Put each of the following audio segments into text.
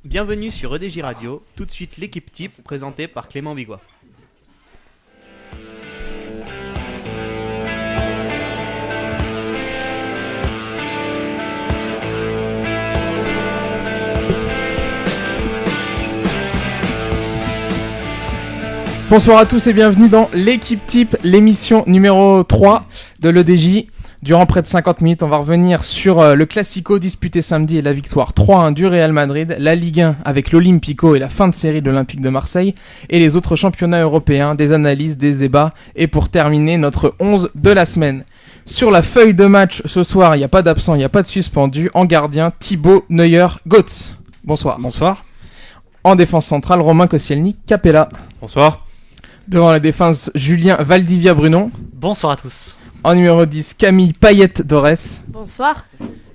Bienvenue sur EDJ Radio, tout de suite l'équipe type présentée par Clément Bigois. Bonsoir à tous et bienvenue dans l'équipe type, l'émission numéro 3 de l'EDJ. Durant près de 50 minutes, on va revenir sur le Classico disputé samedi et la victoire 3-1 du Real Madrid, la Ligue 1 avec l'Olympico et la fin de série de l'Olympique de Marseille, et les autres championnats européens, des analyses, des débats, et pour terminer, notre 11 de la semaine. Sur la feuille de match ce soir, il n'y a pas d'absent, il n'y a pas de suspendu. En gardien, Thibaut Neuer-Götze. Bonsoir. Bonsoir. En défense centrale, Romain Koscielny, Capella. Bonsoir. Devant la défense, Julien Valdivia-Brunon. Bonsoir à tous. En numéro 10, Camille Payet-Dorès. Bonsoir.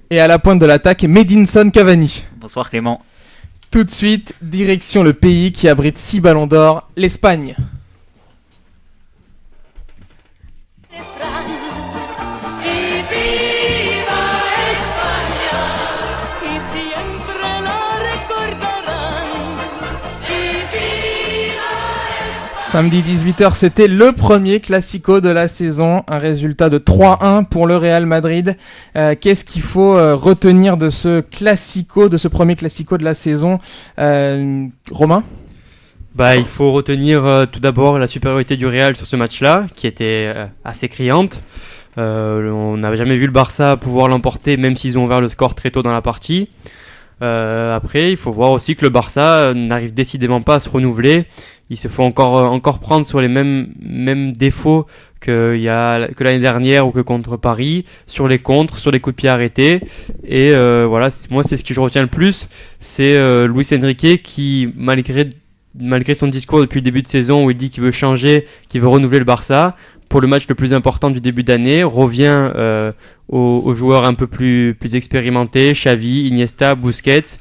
Et à la pointe de l'attaque, Medinson Cavani. Bonsoir Clément. Tout de suite, direction le pays qui abrite 6 ballons d'or, l'Espagne. Samedi 18h, c'était le premier Classico de la saison, un résultat de 3-1 pour le Real Madrid. Qu'est-ce qu'il faut retenir de ce Classico, de ce premier Classico de la saison, Romain ? Il faut retenir tout d'abord la supériorité du Real sur ce match-là, qui était assez criante. On n'avait jamais vu le Barça pouvoir l'emporter, même s'ils ont ouvert le score très tôt dans la partie. Après, il faut voir aussi que le Barça n'arrive décidément pas à se renouveler. Il se faut encore prendre sur les mêmes défauts que l'année dernière ou que contre Paris, sur les contres, sur les coups de pied arrêtés. Et voilà, moi c'est ce que je retiens le plus, c'est Luis Enrique qui, malgré son discours depuis le début de saison où il dit qu'il veut changer, qu'il veut renouveler le Barça, pour le match le plus important du début d'année, revient aux joueurs un peu plus expérimentés, Xavi, Iniesta, Busquets,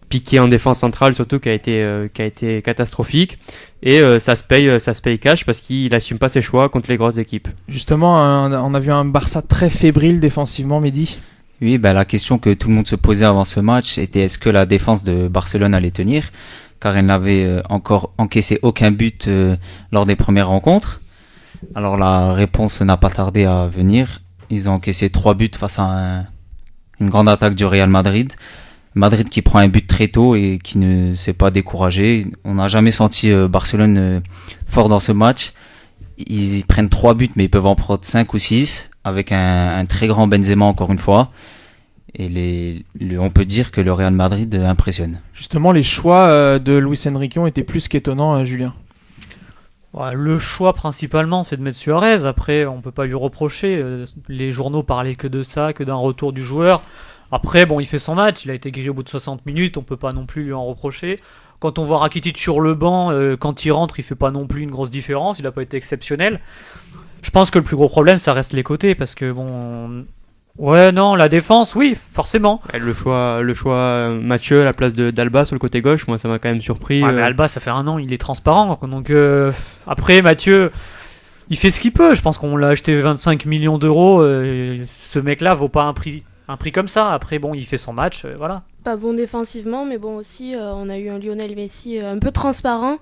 Piqué en défense centrale surtout qui a été catastrophique, et ça se paye cash parce qu'il assume pas ses choix contre les grosses équipes. Justement, on a vu un Barça très fébrile défensivement, Mehdi. Oui, la question que tout le monde se posait avant ce match était est-ce que la défense de Barcelone allait tenir, car elle n'avait encore encaissé aucun but lors des premières rencontres. Alors la réponse n'a pas tardé à venir. Ils ont encaissé 3 buts face à une grande attaque du Real Madrid. Madrid qui prend un but très tôt et qui ne s'est pas découragé. On n'a jamais senti Barcelone fort dans ce match. Ils prennent 3 buts mais ils peuvent en prendre 5 ou 6 avec un très grand Benzema encore une fois. Et on peut dire que le Real Madrid impressionne. Justement, les choix de Luis Enrique ont été plus qu'étonnants, Julien. Ouais, le choix principalement c'est de mettre Suarez. Après on peut pas lui reprocher. Les journaux parlaient que de ça, que d'un retour du joueur. Après, il fait son match, il a été grillé au bout de 60 minutes, on peut pas non plus lui en reprocher. Quand on voit Rakitic sur le banc, quand il rentre, il fait pas non plus une grosse différence, il a pas été exceptionnel. Je pense que le plus gros problème, ça reste les côtés, parce que la défense, oui, forcément. Le choix Mathieu à la place d'Alba sur le côté gauche, moi ça m'a quand même surpris. Ouais, mais Alba, ça fait 1 an, il est transparent, donc après Mathieu, il fait ce qu'il peut. Je pense qu'on l'a acheté 25 millions d'euros, ce mec-là vaut pas un prix comme ça. Après il fait son match, voilà. Pas bon défensivement, mais aussi on a eu un Lionel Messi un peu transparent.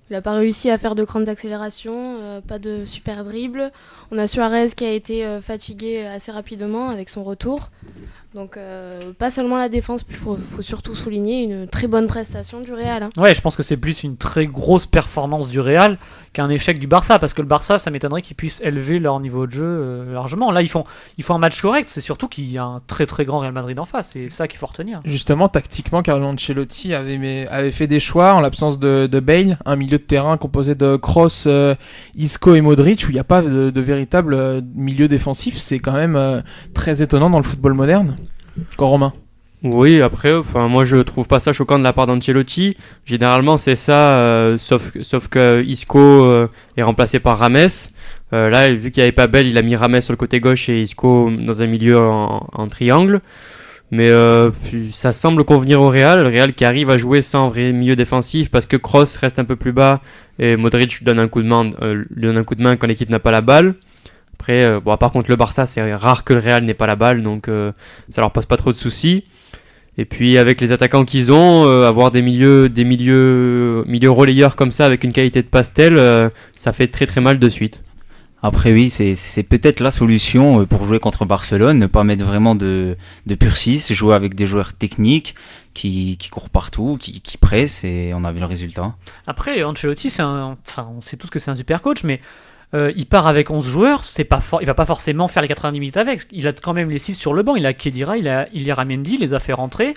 Il n'a pas réussi à faire de grandes accélérations, pas de super dribble. On a Suarez qui a été fatigué assez rapidement avec son retour. Donc pas seulement la défense, puis il faut surtout souligner une très bonne prestation du Real. Ouais, je pense que c'est plus une très grosse performance du Real qu'un échec du Barça, parce que le Barça, ça m'étonnerait qu'ils puissent élever leur niveau de jeu largement. Là, ils font un match correct, c'est surtout qu'il y a un très très grand Real Madrid en face, c'est ça qu'il faut retenir. Justement, tactiquement, Carlo Ancelotti avait fait des choix en l'absence de Bale, un milieu de terrain composé de Kroos, Isco et Modric, où il n'y a pas de véritable milieu défensif. C'est quand même très étonnant dans le football moderne. Romain. Oui, après, moi je trouve pas ça choquant de la part d'Ancelotti. Généralement c'est ça, sauf que Isco est remplacé par Rames. Là, vu qu'il n'y avait pas Bale, il a mis Rames sur le côté gauche et Isco dans un milieu en triangle. Mais ça semble convenir au Real. Le Real qui arrive à jouer sans vrai milieu défensif parce que Kroos reste un peu plus bas et Modric lui donne un coup de main quand l'équipe n'a pas la balle. Après, par contre le Barça, c'est rare que le Real n'ait pas la balle, donc ça leur pose pas trop de soucis. Et puis avec les attaquants qu'ils ont, avoir des milieux relayeurs comme ça avec une qualité de pastel, ça fait très très mal de suite. Après oui, c'est peut-être la solution pour jouer contre Barcelone, ne pas mettre vraiment de pur 6, jouer avec des joueurs techniques qui courent partout, qui pressent, et on a vu le résultat. Après, Ancelotti, on sait tous que c'est un super coach, mais il part avec 11 joueurs, il va pas forcément faire les 90 minutes avec. Il a quand même les 6 sur le banc, il a Khedira, il a Ramendi, il les a fait rentrer.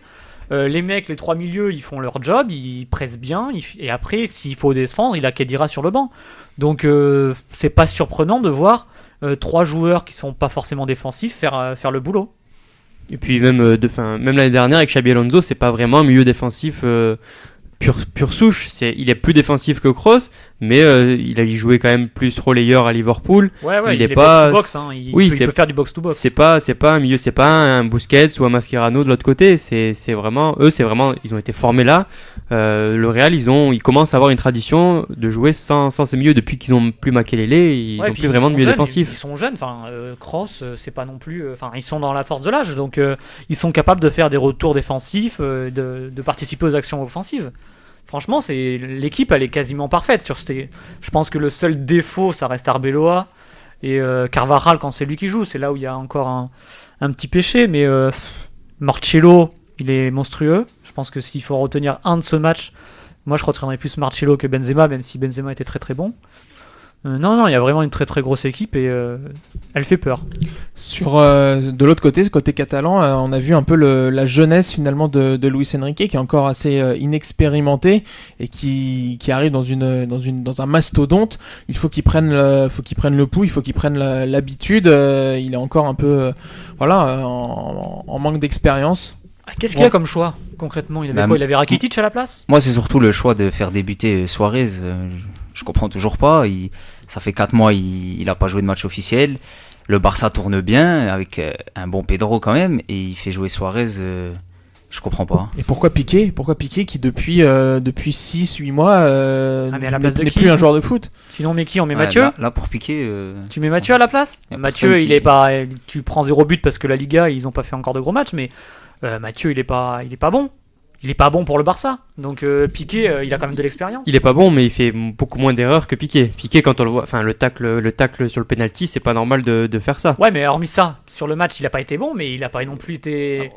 Les mecs, les 3 milieux, ils font leur job, ils pressent bien, et après, s'il faut défendre, il a Khedira sur le banc. Donc, c'est pas surprenant de voir 3 joueurs qui sont pas forcément défensifs faire le boulot. Et puis même l'année dernière avec Xabi Alonso, c'est pas vraiment un milieu défensif pure souche. Il est plus défensif que Kroos, mais il jouait quand même plus relayeur à Liverpool. Ouais, il est pas box to box. Il peut faire du box to box. C'est pas un milieu, c'est pas un Busquets ou un Mascherano de l'autre côté. C'est vraiment ils ont été formés là. Le Real, ils commencent à avoir une tradition de jouer sans ces milieux depuis qu'ils ont plus Makelele. Ils ont plus vraiment de milieu défensif. Ils sont jeunes. Kroos, c'est pas non plus. Ils sont dans la force de l'âge, donc ils sont capables de faire des retours défensifs, de participer aux actions offensives. Franchement, l'équipe, elle est quasiment parfaite. Je pense que le seul défaut, ça reste Arbeloa et Carvajal quand c'est lui qui joue. C'est là où il y a encore un petit péché. Mais Marcelo, il est monstrueux. Je pense que s'il faut retenir un de ce match, moi je retiendrai plus Marcelo que Benzema, même si Benzema était très très bon. Non, il y a vraiment une très très grosse équipe et elle fait peur. De l'autre côté catalan, on a vu un peu la jeunesse finalement de Luis Enrique, qui est encore assez inexpérimenté et qui arrive dans un mastodonte. Il faut qu'il prenne le pouls, il faut qu'il prenne l'habitude. Il est encore un peu en manque d'expérience. Qu'est-ce qu'il y a comme choix concrètement? Il avait quoi? Il avait Rakitic à la place? Moi, c'est surtout le choix de faire débuter Suarez. Je comprends toujours pas. Ça fait 4 mois, il a pas joué de match officiel. Le Barça tourne bien avec un bon Pedro quand même, et il fait jouer Suarez. Je comprends pas. Et pourquoi Piqué qui depuis 6-8 mois n'est plus un joueur de foot? Sinon, mais qui? On met Mathieu? Là pour Piqué. Tu mets Mathieu à la place? Mathieu, il est pas. Tu prends 0 but parce que la Liga, ils ont pas fait encore de gros matchs, mais Mathieu, il est pas bon. Il est pas bon pour le Barça. Donc Piqué, il a quand même de l'expérience. Il est pas bon, mais il fait beaucoup moins d'erreurs que Piqué. Piqué, quand on le voit, le tacle sur le penalty, c'est pas normal de faire ça. Ouais, mais hormis ça, sur le match, il a pas été bon, mais il a pas non plus été.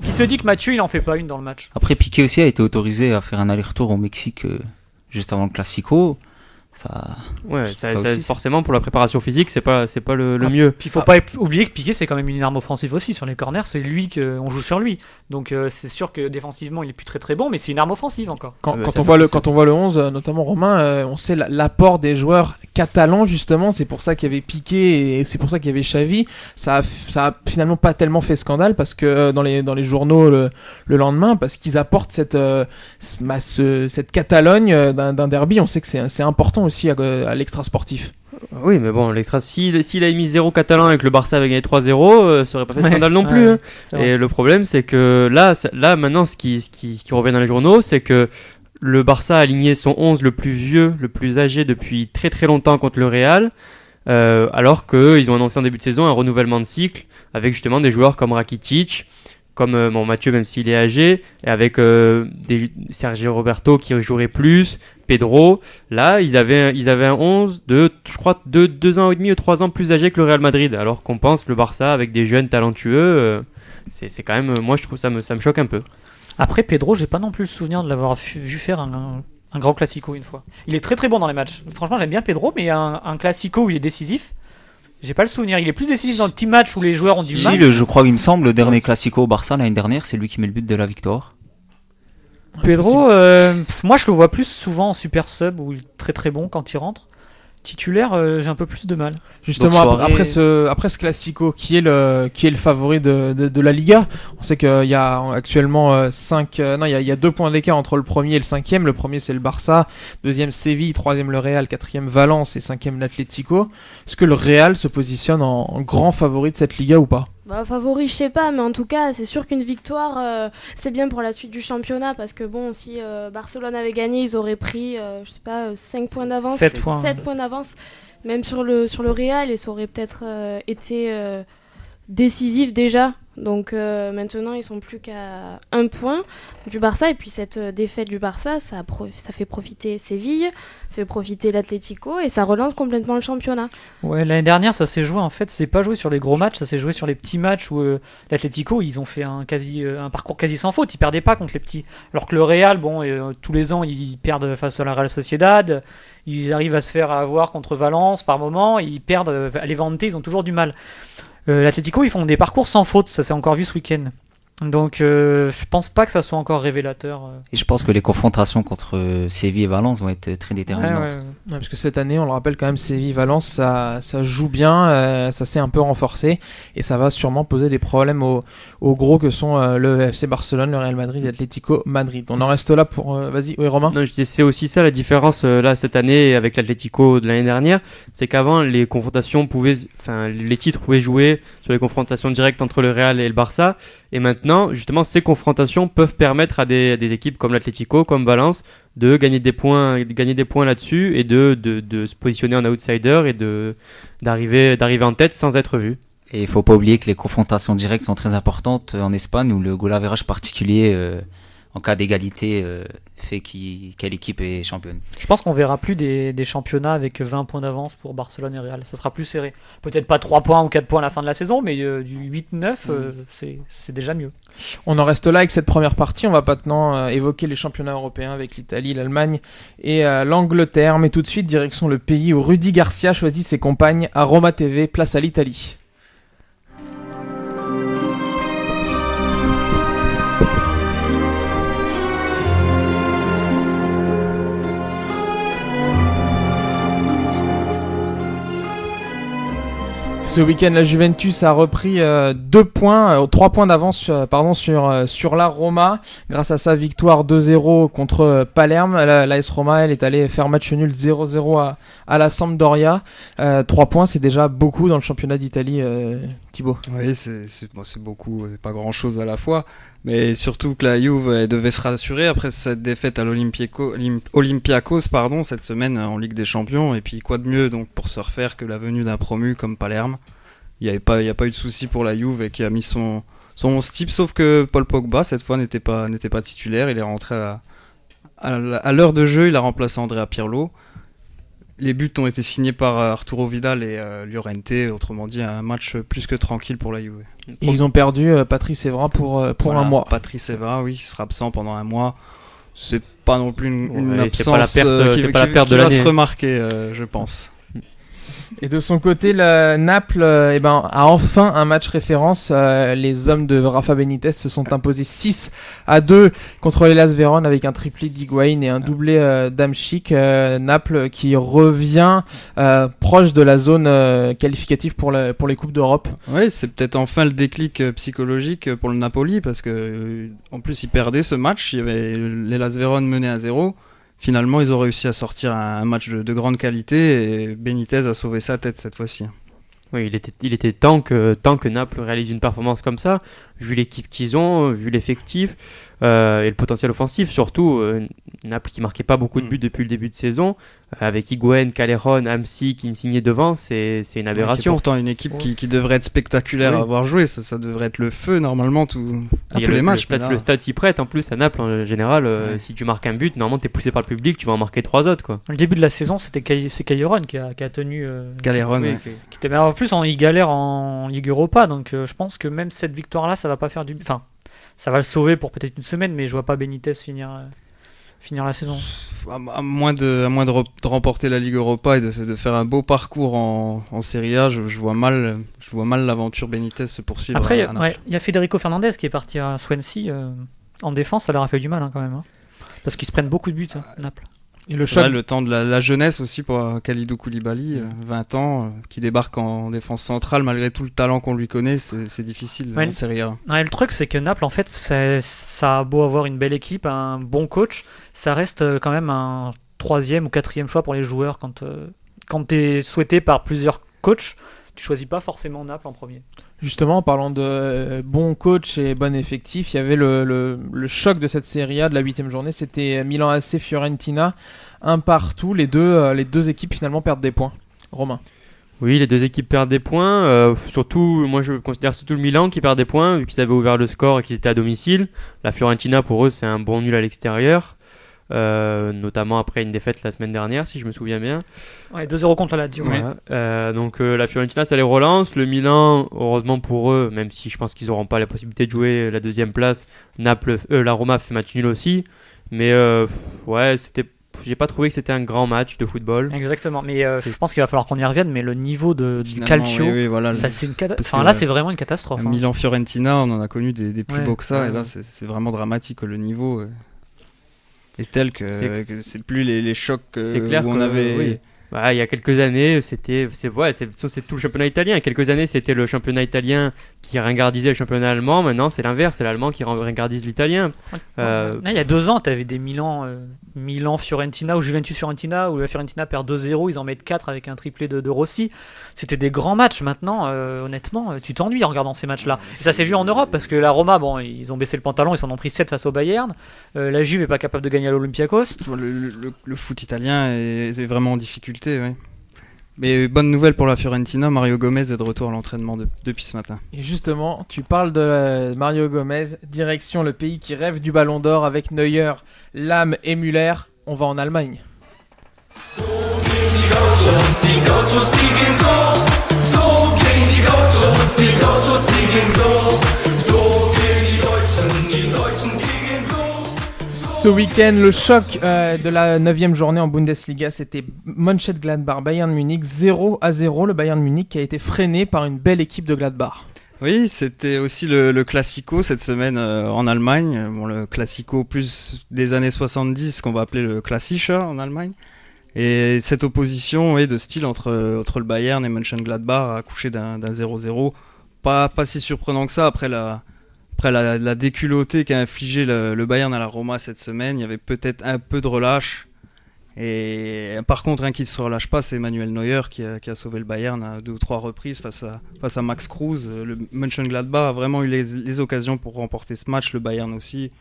Qui te dit que Mathieu, il en fait pas une dans le match? Après, Piqué aussi a été autorisé à faire un aller-retour au Mexique juste avant le Classico. Ça aussi, forcément pour la préparation physique, c'est pas le mieux. Puis faut pas oublier que Piqué, c'est quand même une arme offensive aussi sur les corners, c'est lui qu'on joue sur lui. Donc c'est sûr que défensivement il est plus très très bon, mais c'est une arme offensive encore. Quand on voit le 11, notamment Romain, on sait l'apport des joueurs catalans justement. C'est pour ça qu'il y avait Piqué et c'est pour ça qu'il y avait Xavi. Ça a finalement pas tellement fait scandale parce que dans les journaux le lendemain, parce qu'ils apportent cette Catalogne d'un derby. On sait que c'est important aussi à l'extra sportif. Oui, mais bon, s'il a mis 0 catalan et que le Barça avait gagné 3-0, ça aurait pas fait scandale non plus. Hein. Et le problème, c'est que là maintenant, ce qui revient dans les journaux, c'est que le Barça a aligné son 11 le plus vieux, le plus âgé depuis très très longtemps contre le Real, alors qu'ils ont annoncé en début de saison un renouvellement de cycle avec justement des joueurs comme Rakitic, comme Mathieu, même s'il est âgé, et avec Sergio Roberto qui jouerait plus, Pedro. Là, ils avaient un 11 je crois, 2 ans et demi ou 3 ans plus âgé que le Real Madrid, alors qu'on pense le Barça avec des jeunes talentueux. C'est quand même, moi je trouve ça me choque un peu. Après, Pedro, j'ai pas non plus le souvenir de l'avoir vu faire un grand classico une fois. Il est très très bon dans les matchs. Franchement, j'aime bien Pedro, mais un classico où il est décisif, j'ai pas le souvenir. Il est plus décisif dans le petit match où les joueurs ont du mal. Je crois, il me semble, le dernier Classico au Barça l'année dernière, c'est lui qui met le but de la victoire. Pedro, moi je le vois plus souvent en super sub où il est très très bon quand il rentre. Titulaire, j'ai un peu plus de mal. Justement, après ce Classico, qui est le favori de la Liga? On sait qu'il y a actuellement il y a 2 points d'écart entre le premier et le 5e. Le premier, c'est le Barça, deuxième Séville, troisième le Real, quatrième Valence et 5e l'Atlético. Est-ce que le Real se positionne en grand favori de cette Liga ou pas? Favori, je sais pas, mais en tout cas, c'est sûr qu'une victoire, c'est bien pour la suite du championnat, parce que bon, si Barcelone avait gagné, ils auraient pris, 5 points d'avance, 7 points d'avance, même sur le Real, et ça aurait peut-être été décisif déjà Donc maintenant, ils sont plus qu'à 1 point du Barça. Et puis cette défaite du Barça, ça fait profiter Séville, ça fait profiter l'Atlético et ça relance complètement le championnat. Ouais, l'année dernière, ça s'est joué en fait, c'est pas joué sur les gros matchs, ça s'est joué sur les petits matchs où l'Atlético, ils ont fait un parcours quasi sans faute, ils perdaient pas contre les petits. Alors que le Real, tous les ans, ils perdent face à la Real Sociedad, ils arrivent à se faire avoir contre Valence par moment, ils perdent à Levante, ils ont toujours du mal. L'Atlético, ils font des parcours sans faute, ça s'est encore vu ce week-end. Donc je pense pas que ça soit encore révélateur. Et je pense que les confrontations contre Séville et Valence vont être très déterminantes. Ouais, parce que cette année, on le rappelle quand même, Séville-Valence, ça joue bien, ça s'est un peu renforcé et ça va sûrement poser des problèmes aux gros que sont le FC Barcelone, le Real Madrid et l'Atlético Madrid. On en reste là pour... Vas-y, oui Romain. Non, je disais, c'est aussi ça la différence là cette année avec l'Atlético de l'année dernière, c'est qu'avant les confrontations les titres pouvaient jouer sur les confrontations directes entre le Real et le Barça. Et maintenant, justement, ces confrontations peuvent permettre à des équipes comme l'Atlético, comme Valence, de gagner des points là-dessus et de se positionner en outsider et d'arriver en tête sans être vu. Et il ne faut pas oublier que les confrontations directes sont très importantes en Espagne, où le goal average particulier, en cas d'égalité, fait quelle équipe est championne. Je pense qu'on verra plus des championnats avec 20 points d'avance pour Barcelone et Real. Ça sera plus serré. Peut-être pas 3 points ou 4 points à la fin de la saison, mais du 8-9, c'est déjà mieux. On en reste là avec cette première partie. On va maintenant évoquer les championnats européens avec l'Italie, l'Allemagne et l'Angleterre. Mais tout de suite, direction le pays où Rudy Garcia choisit ses compagnes à Roma TV, place à l'Italie. Ce week-end, la Juventus a repris 3 points d'avance sur la Roma. Grâce à sa victoire 2-0 contre Palerme, l'AS Roma, elle est allée faire match nul 0-0 à la Sampdoria. 3 points, c'est déjà beaucoup dans le championnat d'Italie, Thibaut. Oui, c'est beaucoup, pas grand-chose à la fois. Mais surtout que la Juve elle devait se rassurer après cette défaite à l'Olympiakos cette semaine en Ligue des Champions. Et puis quoi de mieux donc pour se refaire que la venue d'un promu comme Palerme. Il n'y a pas eu de souci pour la Juve et qui a mis son 11 type, sauf que Paul Pogba cette fois n'était pas titulaire. Il est rentré à l'heure de jeu, il a remplacé Andrea Pirlo. Les buts ont été signés par Arturo Vidal et Llorente, autrement dit un match plus que tranquille pour la Juve. Et ils ont perdu Patrice Evra pour un mois. Patrice Evra, oui, il sera absent pendant un mois. C'est pas non plus une absence c'est pas la perte de qui va l'année. se remarquer, je pense. Et de son côté, Naples a enfin un match référence. Les hommes de Rafa Benitez se sont imposés 6-2 contre l'Hellas Vérone avec un triplé d'Higuaín et un doublé d'Hamšík. Naples qui revient proche de la zone qualificative pour les Coupes d'Europe. Oui, c'est peut-être enfin le déclic psychologique pour le Napoli parce que en plus ils perdaient ce match. Il y avait l'Hellas Vérone mené à 0. Finalement, ils ont réussi à sortir un match de grande qualité et Benitez a sauvé sa tête cette fois-ci. Oui, il était temps que Naples réalise une performance comme ça, vu l'équipe qu'ils ont, vu l'effectif et le potentiel offensif. Surtout, Naples qui marquait pas beaucoup de buts depuis le début de saison, avec Higuaín, Callejon, Hamsik, Insigne devant, c'est une aberration. C'est pourtant une équipe qui devrait être spectaculaire à avoir joué, ça devrait être le feu normalement tous les matchs. Le stade s'y prête, en plus à Naples en général, si tu marques un but, normalement t'es poussé par le public, tu vas en marquer 3 autres. Quoi. Le début de la saison, c'est Callejon qui a tenu... Callejon, qui était, mais en plus, il galère en Ligue Europa, donc je pense que même cette victoire-là, ça va pas faire du... Enfin, ça va le sauver pour peut-être une semaine, mais je vois pas Benitez finir la saison. À moins de remporter la Ligue Europa et de faire un beau parcours en Serie A, je vois mal l'aventure Benitez se poursuivre. Après, il y a Federico Fernandez qui est parti à Swansea. En défense, ça leur a fait du mal quand même. Parce qu'ils se prennent beaucoup de buts, Naples. Et le temps de la jeunesse aussi pour Kalidou Koulibaly, 20 ans, qui débarque en défense centrale malgré tout le talent qu'on lui connaît, c'est difficile en Serie A. Le truc c'est que Naples en fait ça a beau avoir une belle équipe, un bon coach, ça reste quand même un 3e ou 4e choix pour les joueurs quand t'es souhaité par plusieurs coachs, tu choisis pas forcément Naples en premier. Justement, en parlant de bon coach et bon effectif, il y avait le choc de cette Serie A de la 8e journée, c'était Milan AC Fiorentina, un partout, les deux équipes finalement perdent des points. Romain. Oui, les deux équipes perdent des points. Surtout, moi je considère surtout le Milan qui perd des points vu qu'ils avaient ouvert le score et qu'ils étaient à domicile. La Fiorentina, pour eux, c'est un bon nul à l'extérieur. Notamment après une défaite la semaine dernière, si je me souviens bien. Ouais, 2-0 contre la Lazio. Donc la Fiorentina, ça les relance. Le Milan, heureusement pour eux, même si je pense qu'ils n'auront pas la possibilité de jouer la deuxième place, la Roma fait match nul aussi. Mais j'ai pas trouvé que c'était un grand match de football. Exactement, mais je pense qu'il va falloir qu'on y revienne, mais le niveau du calcio, voilà, ça, c'est vraiment une catastrophe. Milan-Fiorentina, on en a connu des plus beaux que ça, et là c'est vraiment dramatique, le niveau est tel que c'est plus les chocs où on avait... Oui. Il y a quelques années, c'est tout le championnat italien. Il y a quelques années, c'était le championnat italien qui ringardisait le championnat allemand. Maintenant, c'est l'inverse, c'est l'allemand qui ringardise l'italien. Il y a 2 ans, tu avais des Milan-Fiorentina ou Juventus-Fiorentina où la Fiorentina perd 2-0, ils en mettent 4 avec un triplé de Rossi. C'était des grands matchs. Maintenant, honnêtement, tu t'ennuies en regardant ces matchs-là. Et ça s'est vu en Europe parce que la Roma, ils ont baissé le pantalon, ils s'en ont pris 7 face au Bayern. La Juve n'est pas capable de gagner à l'Olympiakos. Le foot italien est vraiment en difficulté. Oui. Mais bonne nouvelle pour la Fiorentina, Mario Gomez est de retour à l'entraînement depuis ce matin. Et justement, tu parles de Mario Gomez, direction le pays qui rêve du Ballon d'Or avec Neuer, Lahm et Müller. On va en Allemagne. Ce week-end, le choc de la 9e journée en Bundesliga, c'était Mönchengladbach-Bayern Munich 0-0. Le Bayern Munich qui a été freiné par une belle équipe de Gladbach. Oui, c'était aussi le Classico cette semaine en Allemagne. Le Classico plus des années 70, qu'on va appeler le Klassischer en Allemagne. Et cette opposition de style entre le Bayern et Mönchengladbach a accouché d'un 0-0. Pas si surprenant que ça après la déculottée qu'a infligé le Bayern à la Roma cette semaine. Il y avait peut-être un peu de relâche. Et par contre, un qui ne se relâche pas, c'est Manuel Neuer qui a sauvé le Bayern à 2 ou 3 reprises face à Max Kruse. Le Mönchengladbach a vraiment eu les occasions pour remporter ce match, le Bayern aussi.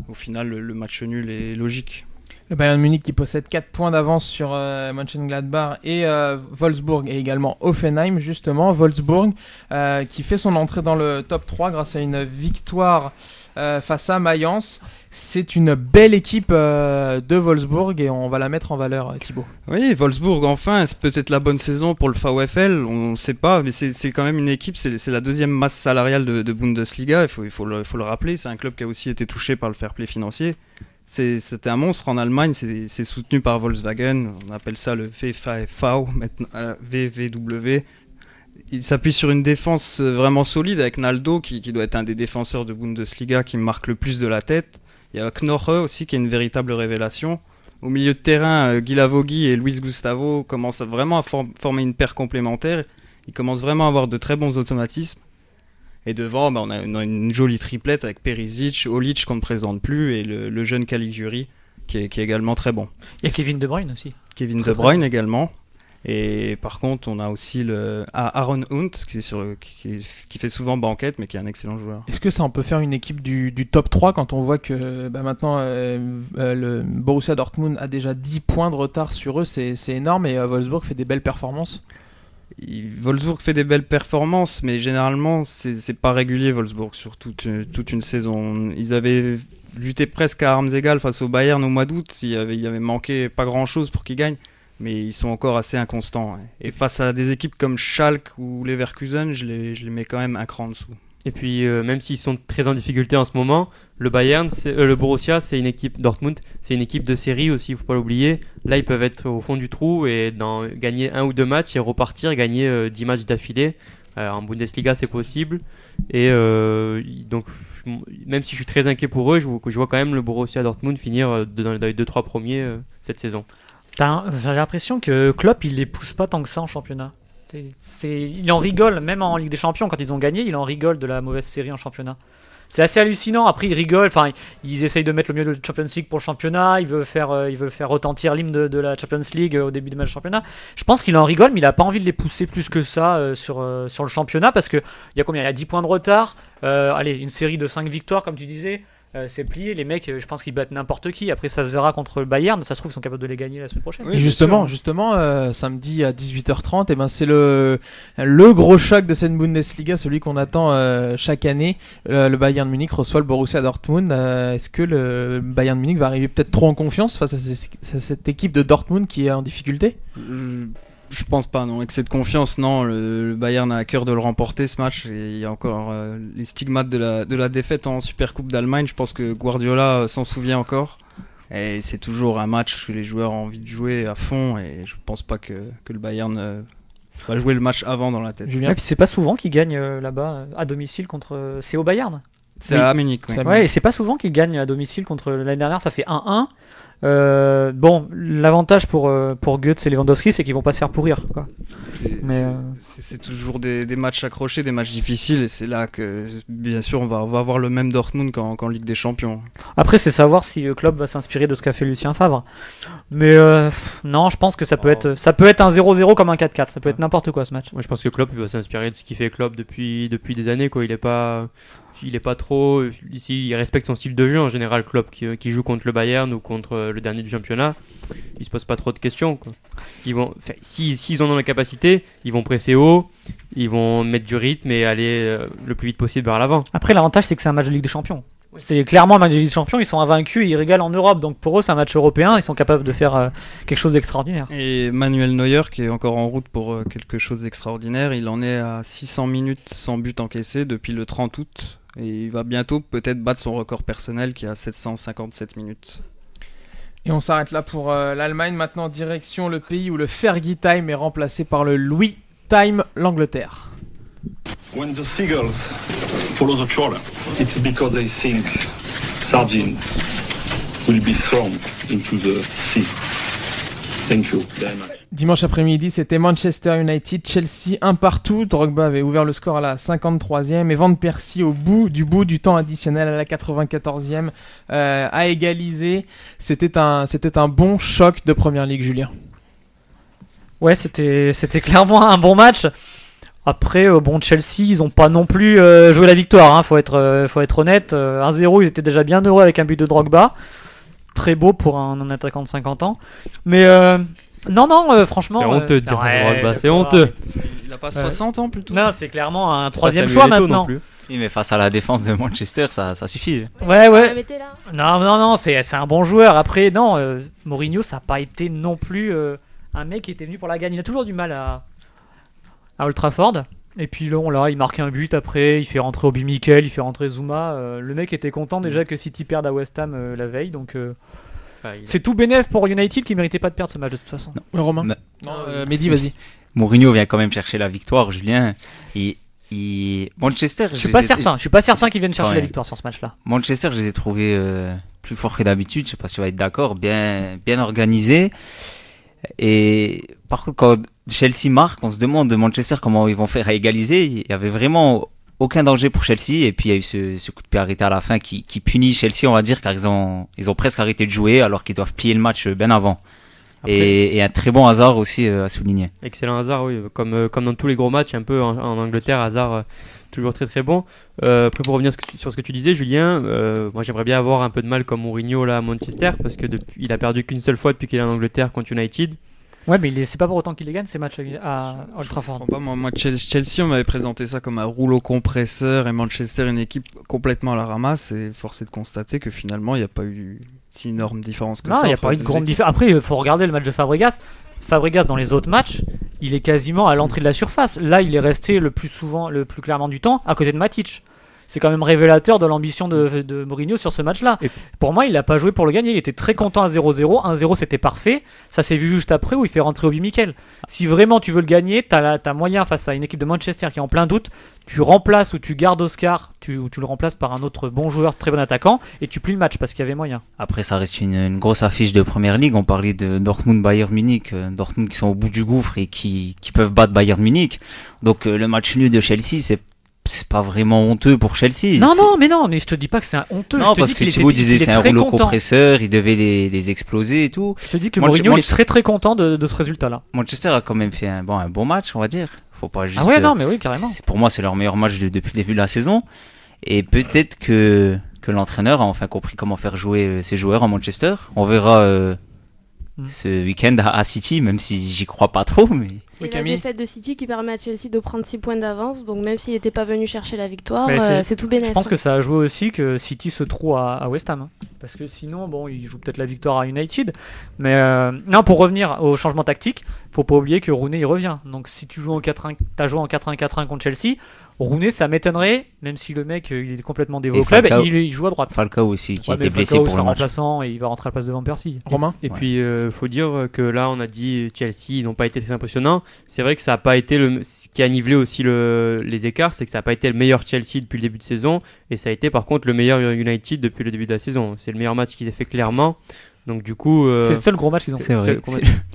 Au final, le match nul est logique. Le Bayern Munich qui possède 4 points d'avance sur Mönchengladbach et Wolfsburg et également Hoffenheim justement. Wolfsburg qui fait son entrée dans le top 3 grâce à une victoire face à Mayence. C'est une belle équipe de Wolfsburg et on va la mettre en valeur, Thibaut. Oui, Wolfsburg, enfin, c'est peut-être la bonne saison pour le VfL, on ne sait pas, mais c'est quand même une équipe, c'est la deuxième masse salariale de Bundesliga, il faut le rappeler, c'est un club qui a aussi été touché par le fair play financier. C'était un monstre en Allemagne, c'est soutenu par Volkswagen, on appelle ça le VVV, maintenant VVW. Il s'appuie sur une défense vraiment solide avec Naldo qui doit être un des défenseurs de Bundesliga qui marque le plus de la tête. Il y a Knoche aussi qui est une véritable révélation. Au milieu de terrain, Guilavogui et Luis Gustavo commencent vraiment à former une paire complémentaire. Ils commencent vraiment à avoir de très bons automatismes. Et devant, on a une jolie triplette avec Perisic, Olic qu'on ne présente plus et le jeune Caligiuri qui est également très bon. Il y a Kevin De Bruyne aussi. Kevin De Bruyne également. Et par contre, on a aussi Aaron Hunt qui fait souvent banquette, mais qui est un excellent joueur. Est-ce que ça, on peut faire une équipe du top 3 quand on voit que maintenant le Borussia Dortmund a déjà 10 points de retard sur eux, c'est énorme, et Wolfsburg fait des belles performances? Wolfsburg fait des belles performances, mais généralement, c'est pas régulier, Wolfsburg, sur toute une saison. Ils avaient lutté presque à armes égales face au Bayern au mois d'août, il y avait manqué pas grand-chose pour qu'ils gagnent. Mais ils sont encore assez inconstants. Et face à des équipes comme Schalke ou Leverkusen, je les mets quand même un cran en dessous. Et puis, même s'ils sont très en difficulté en ce moment, le Bayern, le Borussia, c'est une équipe, Dortmund, c'est une équipe de série aussi, il ne faut pas l'oublier. Là, ils peuvent être au fond du trou et gagner 1 ou 2 matchs et repartir, gagner 10 matchs d'affilée. En Bundesliga, c'est possible. Et donc, même si je suis très inquiet pour eux, je vois quand même le Borussia Dortmund finir dans les 2-3 premiers cette saison. J'ai l'impression que Klopp, il les pousse pas tant que ça en championnat. Il en rigole, même en Ligue des Champions, quand ils ont gagné, il en rigole de la mauvaise série en championnat. C'est assez hallucinant. Après, ils rigolent. Enfin, ils essayent de mettre le mieux de Champions League pour le championnat. Ils veulent faire retentir l'hymne de la Champions League au début du match de championnat. Je pense qu'il en rigole, mais il a pas envie de les pousser plus que ça sur le championnat, parce que il y a 10 points de retard. Allez, une série de 5 victoires, comme tu disais. c'est plié. Les mecs, je pense qu'ils battent n'importe qui. Après, ça se verra contre le Bayern. Ça se trouve, ils sont capables de les gagner la semaine prochaine. Oui, et bien justement, samedi à 18h30, et ben c'est le gros choc de cette Bundesliga, celui qu'on attend chaque année. Le Bayern Munich reçoit le Borussia Dortmund. Est-ce que le Bayern Munich va arriver peut-être trop en confiance face à cette équipe de Dortmund qui est en difficulté? Je pense pas, non. Excès de confiance, non. Le Bayern a à cœur de le remporter ce match. Et il y a encore les stigmates de la défaite en Supercoupe d'Allemagne. Je pense que Guardiola s'en souvient encore. Et c'est toujours un match que les joueurs ont envie de jouer à fond. Et je pense pas que le Bayern va jouer le match avant dans la tête. Julien? Et puis c'est pas souvent qu'ils gagnent là-bas à domicile contre. C'est au Bayern. C'est à Munich. Oui. Ouais, et c'est pas souvent qu'ils gagnent à domicile contre l'année dernière. Ça fait 1-1. Bon, l'avantage pour Götze et Lewandowski, c'est qu'ils vont pas se faire pourrir, quoi. C'est toujours des matchs accrochés, des matchs difficiles, et c'est là que, bien sûr, on va avoir le même Dortmund qu'en Ligue des Champions. Après, c'est savoir si Klopp va s'inspirer de ce qu'a fait Lucien Favre. Mais non, je pense que ça peut être un 0-0 comme un 4-4. Ça peut être n'importe quoi ce match. Moi, je pense que Klopp il va s'inspirer de ce qu'il fait Klopp depuis des années, quoi. Il est pas trop ici, il respecte son style de jeu en général. Klopp qui joue contre le Bayern ou contre le dernier du championnat, il se pose pas trop de questions, quoi. S'ils en ont la capacité, ils vont presser haut, ils vont mettre du rythme et aller le plus vite possible vers l'avant. Après, l'avantage, c'est que c'est un match de Ligue des Champions. C'est clairement un match de Ligue des Champions, ils sont invaincus, ils régalent en Europe, donc pour eux c'est un match européen, ils sont capables de faire quelque chose d'extraordinaire. Et Manuel Neuer qui est encore en route pour quelque chose d'extraordinaire, il en est à 600 minutes sans but encaissé depuis le 30 août. Et il va bientôt peut-être battre son record personnel qui est à 757 minutes. Et on s'arrête là pour l'Allemagne. Maintenant, direction le pays où le Fergie Time est remplacé par le Louis Time, l'Angleterre. When the seagulls follow the trawler, it's because they think sardines will be thrown into the sea. Thank you very much. Dimanche après-midi, c'était Manchester United-Chelsea 1-1. Drogba avait ouvert le score à la 53e et Van Persie au bout du temps additionnel à la 94e a égalisé. C'était un bon choc de Première Ligue, Julien. Ouais, c'était clairement un bon match. Après, Chelsea, ils ont pas non plus joué la victoire, hein, faut être honnête. 1-0, ils étaient déjà bien heureux avec un but de Drogba. Très beau pour un attaquant de 50 ans. Mais non, franchement... C'est honteux de dire Drogba, c'est honteux. Il a pas 60 ans plutôt. Non, c'est clairement un troisième choix maintenant. Oui, mais face à la défense de Manchester, ça suffit. Ouais. Non, c'est un bon joueur. Après, non, Mourinho, ça n'a pas été non plus un mec qui était venu pour la gagne. Il a toujours du mal à Old Trafford. Et puis là, il marque un but après, il fait rentrer Obi Mikel, il fait rentrer Zouma. Le mec était content déjà que City perde à West Ham la veille, donc c'est tout bénef pour United qui méritait pas de perdre ce match de toute façon. Non. Romain. Mehdi, vas-y. Mourinho vient quand même chercher la victoire, Julien. Manchester, je suis pas certain qu'ils viennent chercher la victoire sur ce match-là. Manchester, je les ai trouvés plus forts que d'habitude. Je sais pas si tu vas être d'accord, bien organisés. Et par contre, quand Chelsea marque, on se demande de Manchester comment ils vont faire à égaliser. Il y avait vraiment aucun danger pour Chelsea, et puis il y a eu ce coup de pied arrêté à la fin qui punit Chelsea, on va dire, car ils ont presque arrêté de jouer alors qu'ils doivent plier le match bien avant. Après, et un très bon hasard aussi à souligner. Excellent hasard, oui, comme dans tous les gros matchs un peu en Angleterre, hasard toujours très très bon. Après, pour revenir sur ce que tu disais, Julien, moi j'aimerais bien avoir un peu de mal comme Mourinho là à Manchester, parce que il a perdu qu'une seule fois depuis qu'il est en Angleterre contre United. Ouais, mais c'est pas pour autant qu'il les gagne ces matchs à Old Trafford. Moi, Chelsea, on m'avait présenté ça comme un rouleau compresseur, et Manchester, une équipe complètement à la ramasse, et force est de constater que finalement, il n'y a pas eu si énorme différence que ça. Non, il n'y a pas eu de grande différence. Après, il faut regarder le match de Fabregas. Fabregas, dans les autres matchs, il est quasiment à l'entrée de la surface. Là, il est resté le plus clairement du temps à côté de Matic. C'est quand même révélateur de l'ambition de Mourinho sur ce match-là. Et pour moi, il n'a pas joué pour le gagner. Il était très content à 0-0. 1-0, c'était parfait. Ça s'est vu juste après où il fait rentrer Obi Mikel. Si vraiment tu veux le gagner, t'as moyen face à une équipe de Manchester qui est en plein doute. Tu remplaces ou tu gardes Oscar, tu le remplaces par un autre bon joueur, très bon attaquant, et tu plies le match parce qu'il y avait moyen. Après, ça reste une grosse affiche de Première Ligue. On parlait de Dortmund-Bayern Munich. Dortmund qui sont au bout du gouffre et qui peuvent battre Bayern Munich. Donc le match nul de Chelsea, c'est pas vraiment honteux pour Chelsea. Non, mais je te dis pas que c'est un honteux. Non, parce que Thibaut disait c'est un rouleau compresseur, il devait les exploser et tout. Je te dis que Mourinho est très très content de ce résultat-là. Manchester a quand même fait un bon match, on va dire. Faut pas juste. Non, mais oui, carrément. Pour moi, c'est leur meilleur match depuis le début de la saison. Et peut-être que que l'entraîneur a enfin compris comment faire jouer ses joueurs à Manchester. On verra ce week-end à City, même si j'y crois pas trop. Mais... Et la défaite de City qui permet à Chelsea de prendre 6 points d'avance, donc même s'il n'était pas venu chercher la victoire, c'est tout bénéfique. Je pense que ça a joué aussi que City se trouve à West Ham, hein. Parce que sinon, bon, il joue peut-être la victoire à United, mais non, pour revenir au changement tactique, faut pas oublier que Rooney il revient. Donc si tu joues en 4-1, t'as joué en 4-1-4-1 contre Chelsea, Rooney ça m'étonnerait, même si le mec il est complètement dévoué au club, il joue à droite. Falcao aussi qui était mais blessé Falcao pour le match. remplaçant et il va rentrer à la place de Van Persie. Romain. Et puis faut dire que là on a dit Chelsea ils n'ont pas été très impressionnants. C'est vrai que ça n'a pas été ce qui a nivelé aussi les écarts, c'est que ça n'a pas été le meilleur Chelsea depuis le début de saison et ça a été par contre le meilleur United depuis le début de la saison. C'est le meilleur match qu'ils aient fait clairement. Donc du coup, c'est le seul gros match qu'ils ont fait.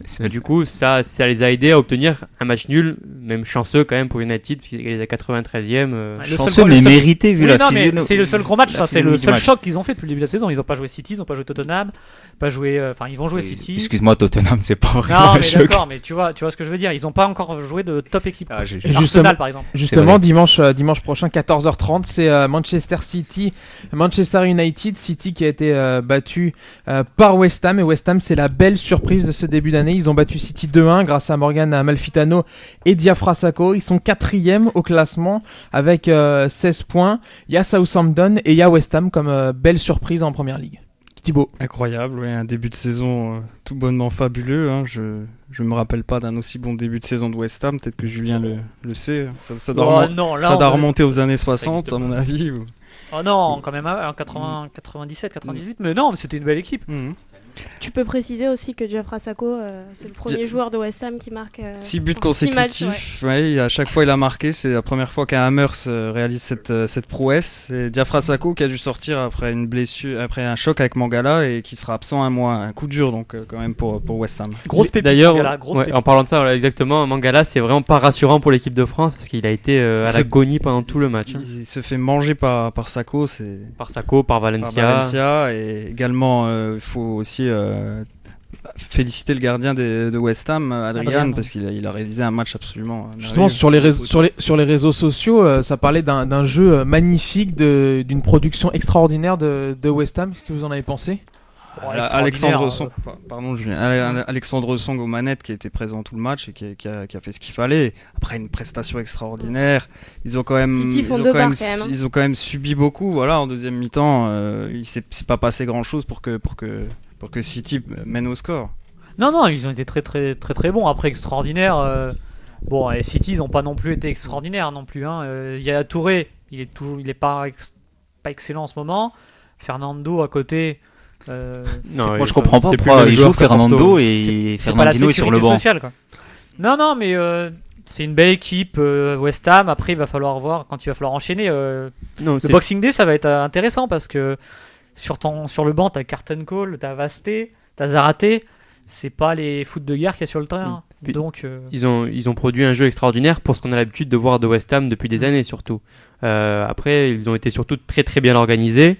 C'est vrai. Du coup, ça les a aidés à obtenir un match nul, même chanceux quand même pour United, puisqu'ils étaient à 93e. Chanceux mais mérité vu la physionomie. C'est le seul gros match, c'est le seul choc qu'ils ont fait depuis le début de la saison. Ils n'ont pas joué City, ils n'ont pas joué Tottenham, ils vont jouer City. Excuse-moi, Tottenham, c'est pas vraiment non, un mais choc. D'accord, mais tu vois ce que je veux dire. Ils n'ont pas encore joué de top équipe. Justement, par exemple. Justement, dimanche prochain, 14h30, c'est Manchester City, Manchester United. City qui a été battu par West Ham, et West Ham c'est la belle surprise de ce début d'année. Ils ont battu City 2-1 grâce à Morgan Amalfitano et Diafra Sakho. Ils sont 4e au classement avec 16 points. Il y a Southampton et il y a West Ham comme belle surprise en première ligue. Thibaut. Incroyable, un début de saison tout bonnement fabuleux. Hein. Je me rappelle pas d'un aussi bon début de saison de West Ham. Peut-être que Julien le sait. Ça doit remonter aux années 60 à mon avis. Oh non, quand même en 97, 98. Mais non, c'était une belle équipe. Tu peux préciser aussi que Diafra Sakho, c'est le premier joueur de West Ham qui marque 6 buts consécutifs. À chaque fois il a marqué. C'est la première fois qu'un Hammers réalise cette prouesse. C'est Diafra Sakho qui a dû sortir après une blessure, après un choc avec Mangala et qui sera absent un mois. Un coup dur donc quand même pour West Ham. Grosse pépite. D'ailleurs, Mangala, en parlant de ça, exactement, Mangala c'est vraiment pas rassurant pour l'équipe de France parce qu'il a été à l'agonie pendant tout le match. Il se fait manger par Sakho, par Sakho, par Valencia. Et également il faut aussi féliciter le gardien de West Ham, Adrian, parce qu'il a réalisé un match absolument justement sur les réseaux sociaux, ça parlait d'un jeu magnifique, d'une production extraordinaire de West Ham. Qu'est-ce que vous en avez pensé? Alexandre Song aux manettes qui était présent tout le match et qui a fait ce qu'il fallait. Après une prestation extraordinaire, ils ont quand même subi beaucoup. Voilà, en deuxième mi-temps, il s'est pas passé grand-chose pour que City mène au score. Non, ils ont été très très très très bons. Après extraordinaire. Et City, ils n'ont pas non plus été extraordinaires non plus. Il y a Touré, il est pas excellent en ce moment. Fernando à côté. Moi je comprends pas pourquoi il joue Fernando et Fernandinho est sur le banc. Sociale, quoi. Non, mais c'est une belle équipe West Ham. Après, il va falloir voir quand il va falloir enchaîner. Le Boxing Day, ça va être intéressant parce que sur le banc, t'as Carton Cole, t'as Vasté, t'as Zaraté. C'est pas les foot de guerre qu'il y a sur le terrain. Donc, ils ont produit un jeu extraordinaire pour ce qu'on a l'habitude de voir de West Ham depuis des années surtout. Après, ils ont été surtout très très bien organisés.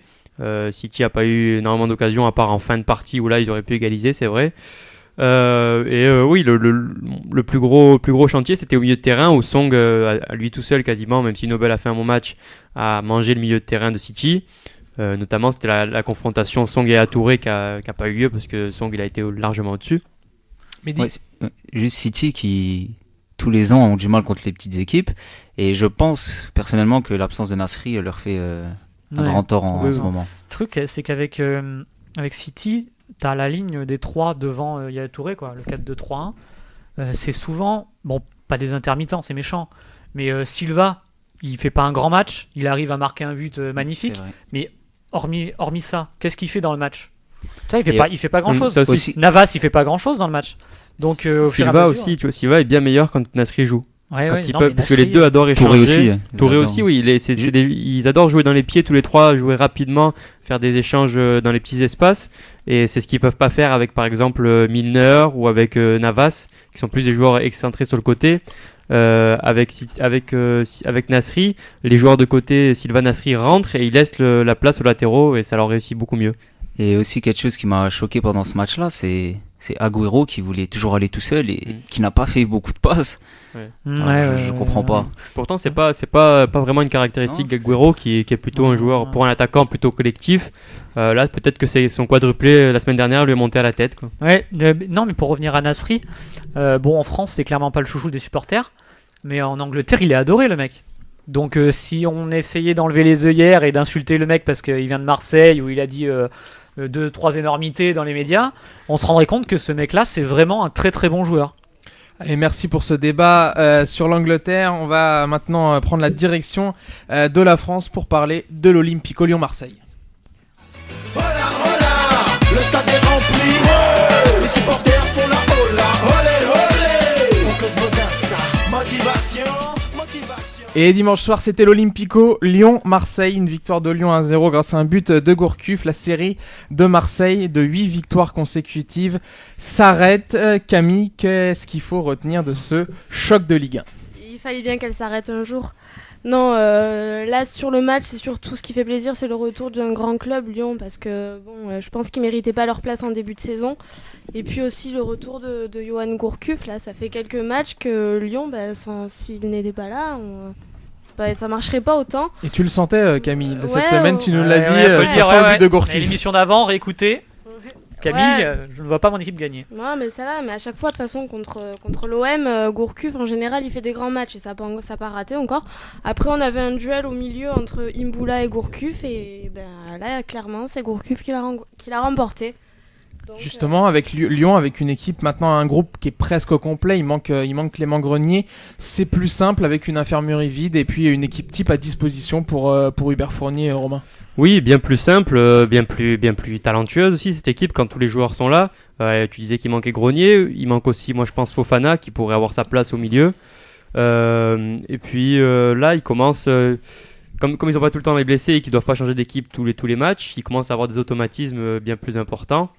City a pas eu énormément d'occasions à part en fin de partie où là ils auraient pu égaliser, c'est vrai. Oui, le plus gros chantier c'était au milieu de terrain où Song à lui tout seul quasiment, même si Nobel a fait un bon match, a mangé le milieu de terrain de City. Notamment c'était la confrontation Song et Touré qui a pas eu lieu parce que Song il a été largement au-dessus. Mais juste City qui tous les ans ont du mal contre les petites équipes et je pense personnellement que l'absence de Nasri leur fait un grand tort en ce moment. Le truc, c'est qu'avec City, t'as la ligne des 3 devant Yaya Touré, quoi, le 4-2-3-1. C'est souvent, pas des intermittents, c'est méchant, mais Silva, il fait pas un grand match, il arrive à marquer un but magnifique, mais hormis ça, qu'est-ce qu'il fait dans le match? Il fait pas grand chose. Navas, il fait pas grand chose dans le match. Donc, Silva aussi, tu vois, Silva est bien meilleur quand Nasri joue. Parce que les deux adorent échanger. Touré aussi, oui. Ils adorent jouer dans les pieds tous les trois, jouer rapidement, faire des échanges dans les petits espaces. Et c'est ce qu'ils peuvent pas faire avec, par exemple, Milner ou avec Navas, qui sont plus des joueurs excentrés sur le côté. Avec Nasri, les joueurs de côté, Silva Nasri rentrent et ils laissent la place aux latéraux et ça leur réussit beaucoup mieux. Et aussi quelque chose qui m'a choqué pendant ce match-là, c'est Agüero qui voulait toujours aller tout seul et qui n'a pas fait beaucoup de passes. Je comprends pas. Pourtant, c'est pas vraiment une caractéristique d'Agüero qui est plutôt un joueur, pour un attaquant, plutôt collectif. Là, peut-être que c'est son quadruplé la semaine dernière lui est monté à la tête, quoi. Non, mais pour revenir à Nasri, en France, c'est clairement pas le chouchou des supporters, mais en Angleterre, il est adoré, le mec. Donc, si on essayait d'enlever les œillères et d'insulter le mec parce qu'il vient de Marseille où il a dit 2-3 énormités dans les médias, on se rendrait compte que ce mec-là, c'est vraiment un très très bon joueur. Allez, merci pour ce débat sur l'Angleterre. On va maintenant prendre la direction de la France pour parler de l'Olympico Lyon-Marseille. Le stade est rempli, les supporters font la hola, olé olé. Mon club moderne, ça, motivation. Et dimanche soir, c'était l'Olympico Lyon-Marseille, une victoire de Lyon 1-0 grâce à un but de Gourcuff. La série de Marseille de 8 victoires consécutives s'arrête. Camille, qu'est-ce qu'il faut retenir de ce choc de Ligue 1 ? Il fallait bien qu'elle s'arrête un jour. Non, là sur le match, c'est surtout ce qui fait plaisir, c'est le retour d'un grand club, Lyon, parce que je pense qu'ils méritaient pas leur place en début de saison. Et puis aussi le retour de Yoann Gourcuff, là, ça fait quelques matchs que Lyon, s'il n'était pas là, ça marcherait pas autant. Et tu le sentais, Camille, cette Ouais, semaine, tu nous l'as dit, ça sans le but de Gourcuff. L'émission d'avant, réécoutez. Camille, je ne vois pas mon équipe gagner. Non, mais ça va, mais à chaque fois, de toute façon, contre l'OM, Gourcuff, en général, il fait des grands matchs et ça n'a pas raté encore. Après, on avait un duel au milieu entre Imboula et Gourcuff et là, clairement, c'est Gourcuff qui l'a remporté. Donc, justement, avec Lyon, avec une équipe maintenant, un groupe qui est presque au complet, il manque Clément Grenier, c'est plus simple avec une infirmerie vide et puis une équipe type à disposition pour Hubert Fournier et Romain. Oui, bien plus simple, bien plus talentueuse aussi cette équipe quand tous les joueurs sont là. Tu disais qu'il manquait Grenier, il manque aussi, moi je pense, Fofana qui pourrait avoir sa place au milieu. Et puis là, ils commencent, comme ils n'ont pas tout le temps les blessés et qu'ils ne doivent pas changer d'équipe tous les matchs, ils commencent à avoir des automatismes bien plus importants.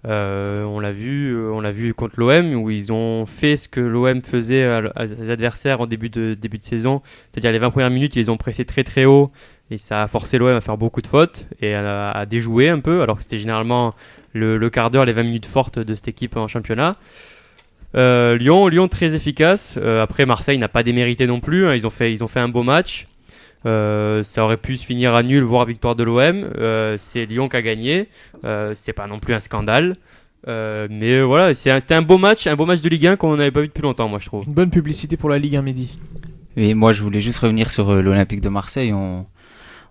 On l'a vu contre l'OM où ils ont fait ce que l'OM faisait à ses adversaires en début de saison, c'est-à-dire les 20 premières minutes, ils les ont pressés très très haut et ça a forcé l'OM à faire beaucoup de fautes et à déjouer un peu, alors que c'était généralement le quart d'heure, les 20 minutes fortes de cette équipe en championnat. Lyon très efficace. Après, Marseille n'a pas démérité non plus, hein. Ils ont fait un beau match. Ça aurait pu se finir à nul, voire victoire de l'OM. C'est Lyon qui a gagné. C'est pas non plus un scandale. Mais voilà, c'était un beau match de Ligue 1 qu'on n'avait pas vu depuis longtemps, moi je trouve. Une bonne publicité pour la Ligue 1, Mehdi. Et moi, je voulais juste revenir sur l'Olympique de Marseille.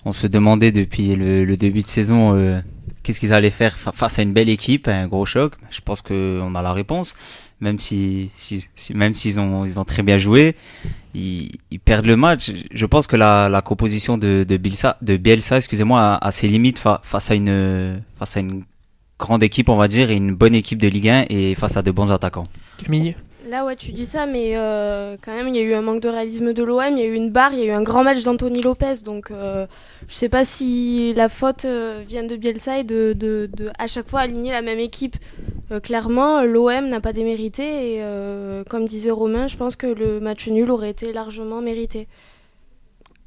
On se demandait depuis le début de saison qu'est-ce qu'ils allaient faire face à une belle équipe, un gros choc. Je pense qu'on a la réponse. Même s'ils ont très bien joué, ils perdent le match. Je pense que la composition de Bielsa, a ses limites face à une grande équipe, on va dire, et une bonne équipe de Ligue 1 et face à de bons attaquants. Camille ? Là, ouais, tu dis ça, mais quand même, il y a eu un manque de réalisme de l'OM, il y a eu une barre, il y a eu un grand match d'Anthony Lopez. Donc, je sais pas si la faute vient de Bielsa et de à chaque fois aligner la même équipe. Clairement, l'OM n'a pas démérité et comme disait Romain, je pense que le match nul aurait été largement mérité.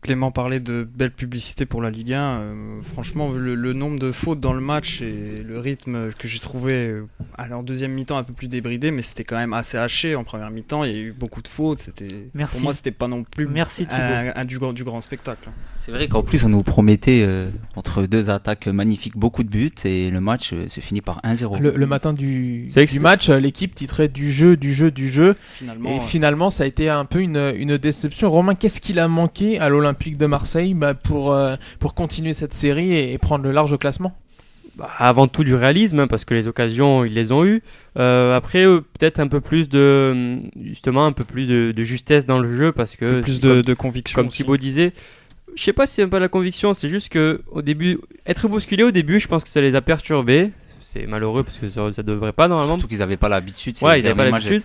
Clément parlait de belle publicité pour la Ligue 1. Franchement, le nombre de fautes dans le match et le rythme que j'ai trouvé en deuxième mi-temps un peu plus débridé, mais c'était quand même assez haché en première mi-temps. Il y a eu beaucoup de fautes. Pour moi, c'était pas non plus du grand spectacle. C'est vrai qu'en plus, on nous promettait entre deux attaques magnifiques beaucoup de buts et le match se finit par 1-0. Le matin du match, l'équipe titrait du jeu. Et finalement, ça a été un peu une déception. Romain, qu'est-ce qu'il a manqué à l'Olympique de Marseille pour continuer cette série et prendre le large au classement? Avant tout du réalisme, parce que les occasions, ils les ont eues. Après, peut-être un peu plus de justesse dans le jeu, parce que plus de conviction. Comme Thibaut disait, je sais pas si c'est pas la conviction, c'est juste que au début, être bousculé au début, je pense que ça les a perturbés. C'est malheureux parce que ça devrait pas normalement. Surtout qu'ils n'avaient pas l'habitude. Ouais, ils n'avaient pas l'habitude.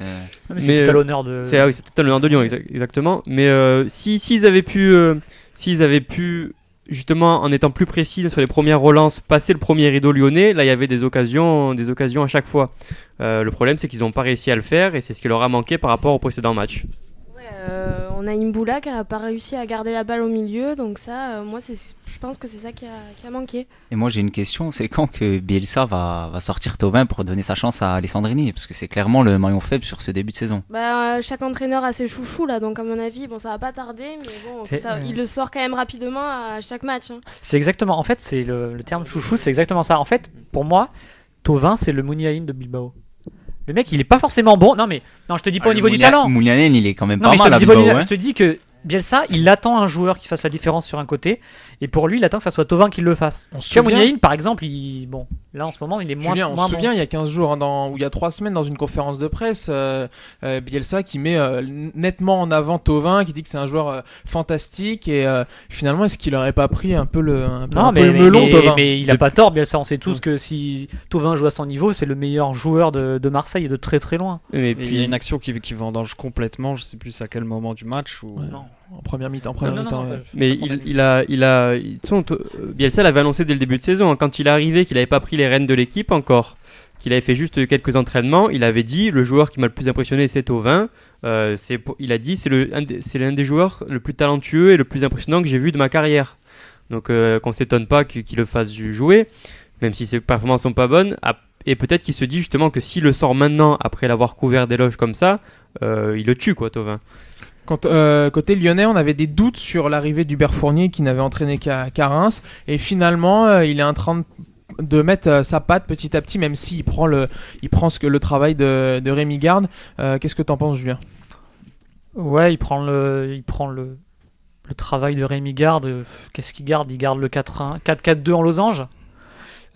Mais c'est tout à l'honneur de. C'est tout à l'honneur de Lyon, exactement. Mais s'ils avaient pu justement, en étant plus précis sur les premières relances, passer le premier rideau lyonnais, là il y avait des occasions à chaque fois. Le problème, c'est qu'ils n'ont pas réussi à le faire et c'est ce qui leur a manqué par rapport au précédent match. Ouais, on a Imboula qui n'a pas réussi à garder la balle au milieu. Donc ça, moi, je pense que c'est ça qui a manqué. Et moi j'ai une question, c'est quand que Bielsa va sortir Thauvin pour donner sa chance à Alessandrini? Parce que c'est clairement le maillon faible sur ce début de saison. Chaque entraîneur a ses chouchous là, donc à mon avis, bon, ça va pas tarder, mais bon, il le sort quand même rapidement à chaque match. Hein. C'est exactement, en fait, c'est le terme chouchou, c'est exactement ça. En fait, pour moi, Thauvin, c'est le Mouniaïn de Bilbao. Le mec, il est pas forcément bon. Non, je te dis pas au niveau du talent. Mounianen, il est quand même non, pas mal à Bilbao. Je te dis que Bielsa, il attend un joueur qui fasse la différence sur un côté, et pour lui, il attend que ça soit Thauvin qui le fasse. Tu vois, Mouniaïn, par exemple, là en ce moment, il est moins. Julien, on se souvient, il y a 15 jours, ou il y a 3 semaines, dans une conférence de presse, Bielsa qui met nettement en avant Thauvin, qui dit que c'est un joueur fantastique, et finalement, est-ce qu'il aurait pas pris un peu le melon, Thauvin? Mais il a pas tort, Bielsa, on sait tous que si Thauvin joue à son niveau, c'est le meilleur joueur de Marseille, et de très très loin. Et puis il y a une action qui vendange complètement, je sais plus à quel moment du match. Non. En première mi-temps. Mais Bielsa l'avait annoncé dès le début de saison, quand il est arrivé, qu'il n'avait pas pris les rênes de l'équipe encore, qu'il avait fait juste quelques entraînements. Il avait dit le joueur qui m'a le plus impressionné, c'est Thauvin. Il a dit c'est l'un des joueurs le plus talentueux et le plus impressionnant que j'ai vu de ma carrière. Donc qu'on s'étonne pas qu'il le fasse jouer, même si ses performances sont pas bonnes. Et peut-être qu'il se dit justement que s'il le sort maintenant, après l'avoir couvert d'éloges comme ça, il le tue, quoi, Thauvin. Côté lyonnais, on avait des doutes sur l'arrivée d'Hubert Fournier qui n'avait entraîné qu'à Reims, et finalement il est en train de mettre sa patte petit à petit, même s'il prend le travail de Rémi Garde. Qu'est-ce que t'en penses, Julien? Ouais, il prend le travail de Rémi Garde. Qu'est-ce qu'il garde? Il garde le 4-4-2 en losange.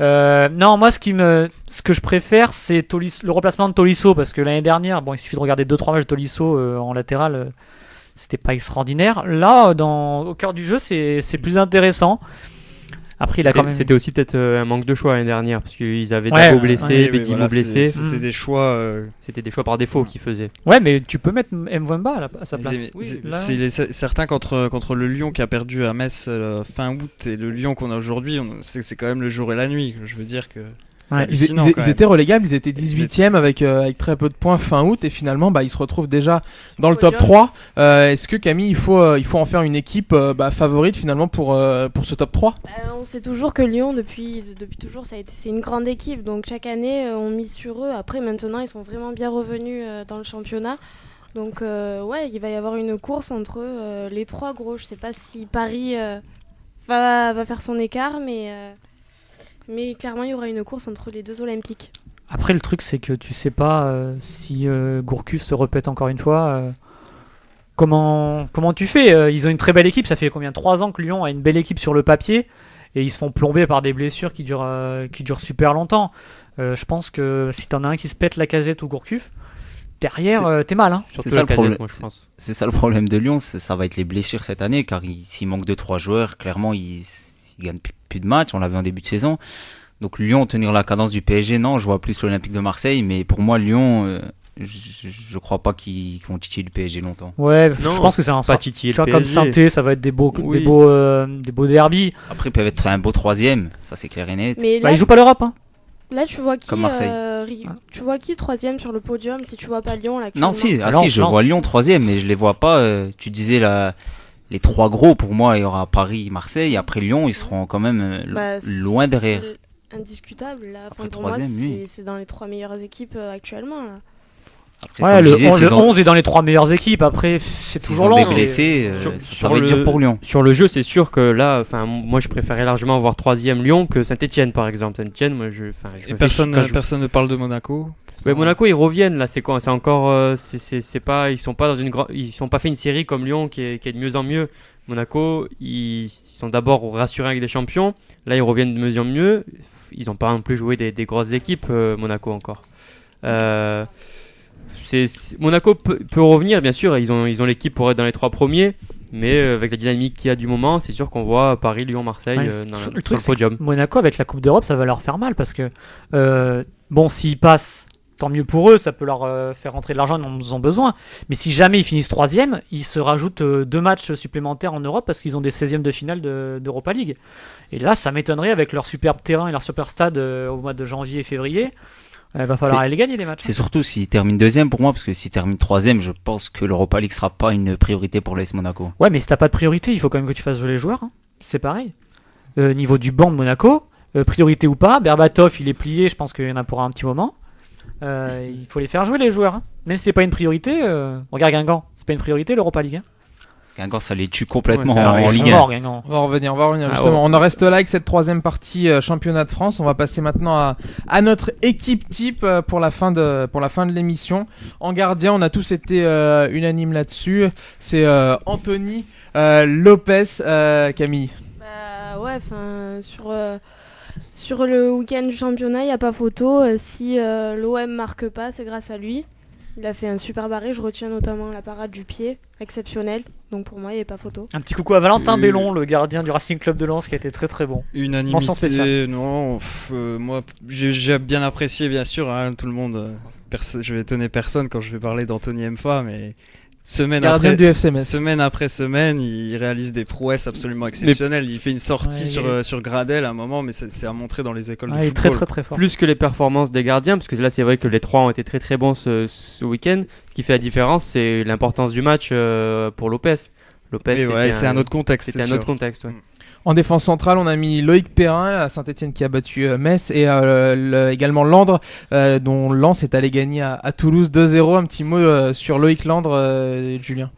Non, moi ce que je préfère, c'est le remplacement de Tolisso, parce que l'année dernière, il suffit de regarder 2-3 matchs de Tolisso en latéral, c'était pas extraordinaire. Là, au cœur du jeu, c'est plus intéressant. Après, c'était aussi peut-être un manque de choix l'année dernière, parce qu'ils avaient Dabo blessé, Bedimo blessé. C'était des choix. C'était des choix par défaut qu'ils faisaient. Ouais, mais tu peux mettre Mwemba à sa place. C'est certain contre le Lyon qui a perdu à Metz fin août, et le Lyon qu'on a aujourd'hui, c'est quand même le jour et la nuit. Je veux dire que. Ouais, ils étaient relégables, ils étaient 18e avec très peu de points fin août, et finalement ils se retrouvent déjà dans le top 3. Est-ce que Camille, il faut en faire une équipe favorite finalement pour ce top 3? On sait toujours que Lyon depuis toujours c'est une grande équipe, donc chaque année on mise sur eux. Après maintenant ils sont vraiment bien revenus dans le championnat. Donc il va y avoir une course entre les 3 gros. Je sais pas si Paris va faire son écart, mais clairement, il y aura une course entre les 2 Olympiques. Après, le truc, c'est que tu sais pas si Gourcuff se répète encore une fois. Comment tu fais? Ils ont une très belle équipe. Ça fait 3 ans que Lyon a une belle équipe sur le papier, et ils se font plomber par des blessures qui durent super longtemps. Je pense que si t'en as un qui se pète, Lacazette ou Gourcuff, derrière, t'es mal. Hein. C'est ça le problème. Moi, je pense. C'est ça le problème de Lyon. Ça va être les blessures cette année, car s'il manque 2-3 joueurs, clairement, ils gagnent plus de matchs, on l'avait en début de saison. Donc Lyon tenir la cadence du PSG, non, je vois plus l'Olympique de Marseille, mais pour moi Lyon, je crois pas qu'ils vont titiller le PSG longtemps. Ouais, je pense que c'est pas titiller. Tu vois, comme Saint-Étienne, ça va être des beaux derbies. Après ils peuvent être un beau 3e, ça c'est clair et net. Mais là, ils jouent pas l'Europe, hein. Là, tu vois qui comme Marseille. Tu vois qui 3e sur le podium si tu vois pas Lyon là? Non, si je vois Lyon 3e, mais je les vois pas. Tu disais les 3 gros, pour moi, il y aura Paris, Marseille. Après Lyon, ils seront quand même loin derrière. Indiscutable. Là. Après pour moi, oui. c'est dans les 3 meilleures équipes actuellement. Là. Après, le 11 est dans les 3 meilleures équipes. Après, c'est toujours long. Blessés, ça va être dur pour Lyon. Sur le jeu, c'est sûr que là, moi, je préférais largement voir 3e Lyon que Saint-Étienne, par exemple. Saint-Étienne, moi, personne ne parle de Monaco. Mais Monaco, ils reviennent là. C'est quoi? C'est encore, c'est pas, ils sont pas ils sont pas fait une série comme Lyon qui est de mieux en mieux. Monaco, ils sont d'abord rassurés avec des champions. Là, ils reviennent de mieux en mieux. Ils n'ont pas non plus joué des grosses équipes, Monaco encore. Monaco peut revenir, bien sûr. Ils ont l'équipe pour être dans les 3 premiers. Mais avec la dynamique qu'il y a du moment, c'est sûr qu'on voit Paris, Lyon, Marseille sur le podium. Monaco, avec la Coupe d'Europe, ça va leur faire mal, parce que s'ils passent, tant mieux pour eux, ça peut leur faire rentrer de l'argent, ils en ont besoin. Mais si jamais ils finissent 3e, ils se rajoutent 2 matchs supplémentaires en Europe, parce qu'ils ont des 16e de finale d'Europa League. Et là, ça m'étonnerait, avec leur superbe terrain et leur super stade au mois de janvier et février. Il va falloir aller les gagner les matchs. C'est surtout s'il termine deuxième pour moi, parce que s'il termine troisième, je pense que l'Europa League sera pas une priorité pour l'AS Monaco. Ouais, mais si t'as pas de priorité, il faut quand même que tu fasses jouer les joueurs. Hein. C'est pareil. Niveau du banc de Monaco, priorité ou pas, Berbatov il est plié, je pense qu'il y en a pour un petit moment. Il faut les faire jouer les joueurs. Hein. Même si c'est pas une priorité, regarde Guingamp, c'est pas une priorité l'Europa League. Hein. Guingamp, ça les tue complètement Ouais, en Ligue 1. mort, Guingamp. On va revenir justement. On en reste là avec cette troisième partie championnat de France. On va passer maintenant à notre équipe type pour la fin de l'émission. En gardien, on a tous été unanimes là-dessus. C'est Anthony Lopez, Camille. Bah ouais, sur le week-end du championnat, il n'y a pas photo. Si l'OM marque pas, c'est grâce à lui. Il a fait un super barré, je retiens notamment la parade du pied, exceptionnelle. Donc pour moi, il n'y a pas photo. Un petit coucou à Valentin Bellon, le gardien du Racing Club de Lens, qui a été très très bon. Mention spéciale. Unanimité, non. Moi, j'ai bien apprécié, bien sûr, hein, tout le monde. Je vais étonner personne quand je vais parler d'Anthony Mfa, mais semaine après semaine, il réalise des prouesses absolument exceptionnelles. Il fait une sortie sur Gradel à un moment, mais c'est à montrer dans les écoles de football. Il est très très très fort. Plus que les performances des gardiens, parce que là c'est vrai que les trois ont été très très bons ce week-end. Ce qui fait la différence, c'est l'importance du match pour Lopez. C'est un autre contexte. C'était un autre contexte. Ouais. En défense centrale, on a mis Loïc Perrin à Saint-Etienne qui a battu Metz et également Landre dont Lens est allé gagner à Toulouse 2-0. Un petit mot sur Loïc Landre, Julien.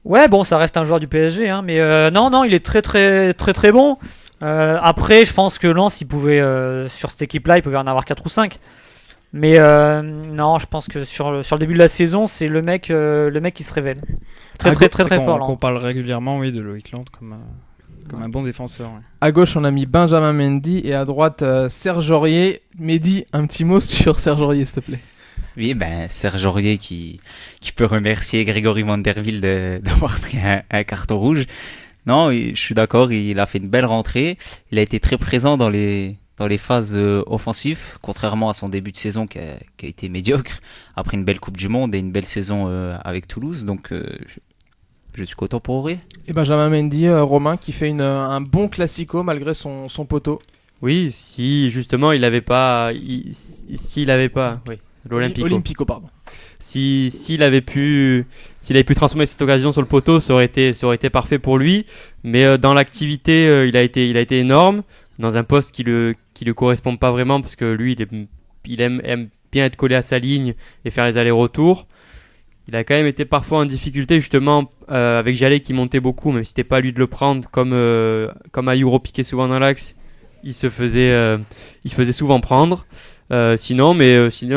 Ouais, bon, ça reste un joueur du PSG, hein, mais non, il est très très très très bon. Après, je pense que Lens, il pouvait sur cette équipe-là, il pouvait en avoir 4 ou 5. Mais non, je pense que sur le début de la saison, c'est le mec qui se révèle. Très fort. On parle régulièrement, de Loïc Landre comme un bon défenseur. Ouais. À gauche, on a mis Benjamin Mendy et à droite, Serge Aurier. Mehdi, un petit mot sur Serge Aurier, s'il te plaît. Oui, Serge Aurier qui peut remercier Grégory Vanderville d'avoir pris un carton rouge. Non, je suis d'accord, il a fait une belle rentrée. Il a été très présent dans les phases offensives, contrairement à son début de saison qui a été médiocre, après une belle Coupe du Monde et une belle saison avec Toulouse. Donc, je suis content pour Aurier. Et Benjamin Mendy, Romain, qui fait un bon classico malgré son poteau. Oui, si justement il avait pas, l'Olympico, pardon. S'il avait pu transformer cette occasion sur le poteau, ça aurait été parfait pour lui. Mais dans l'activité, il a été énorme dans un poste qui le correspond pas vraiment, parce que lui, il aime bien être collé à sa ligne et faire les allers-retours. Il a quand même été parfois en difficulté justement avec Jallet qui montait beaucoup, même si c'était pas à lui de le prendre, comme Ayoub repiquait souvent dans l'axe, il se faisait souvent prendre. Sinon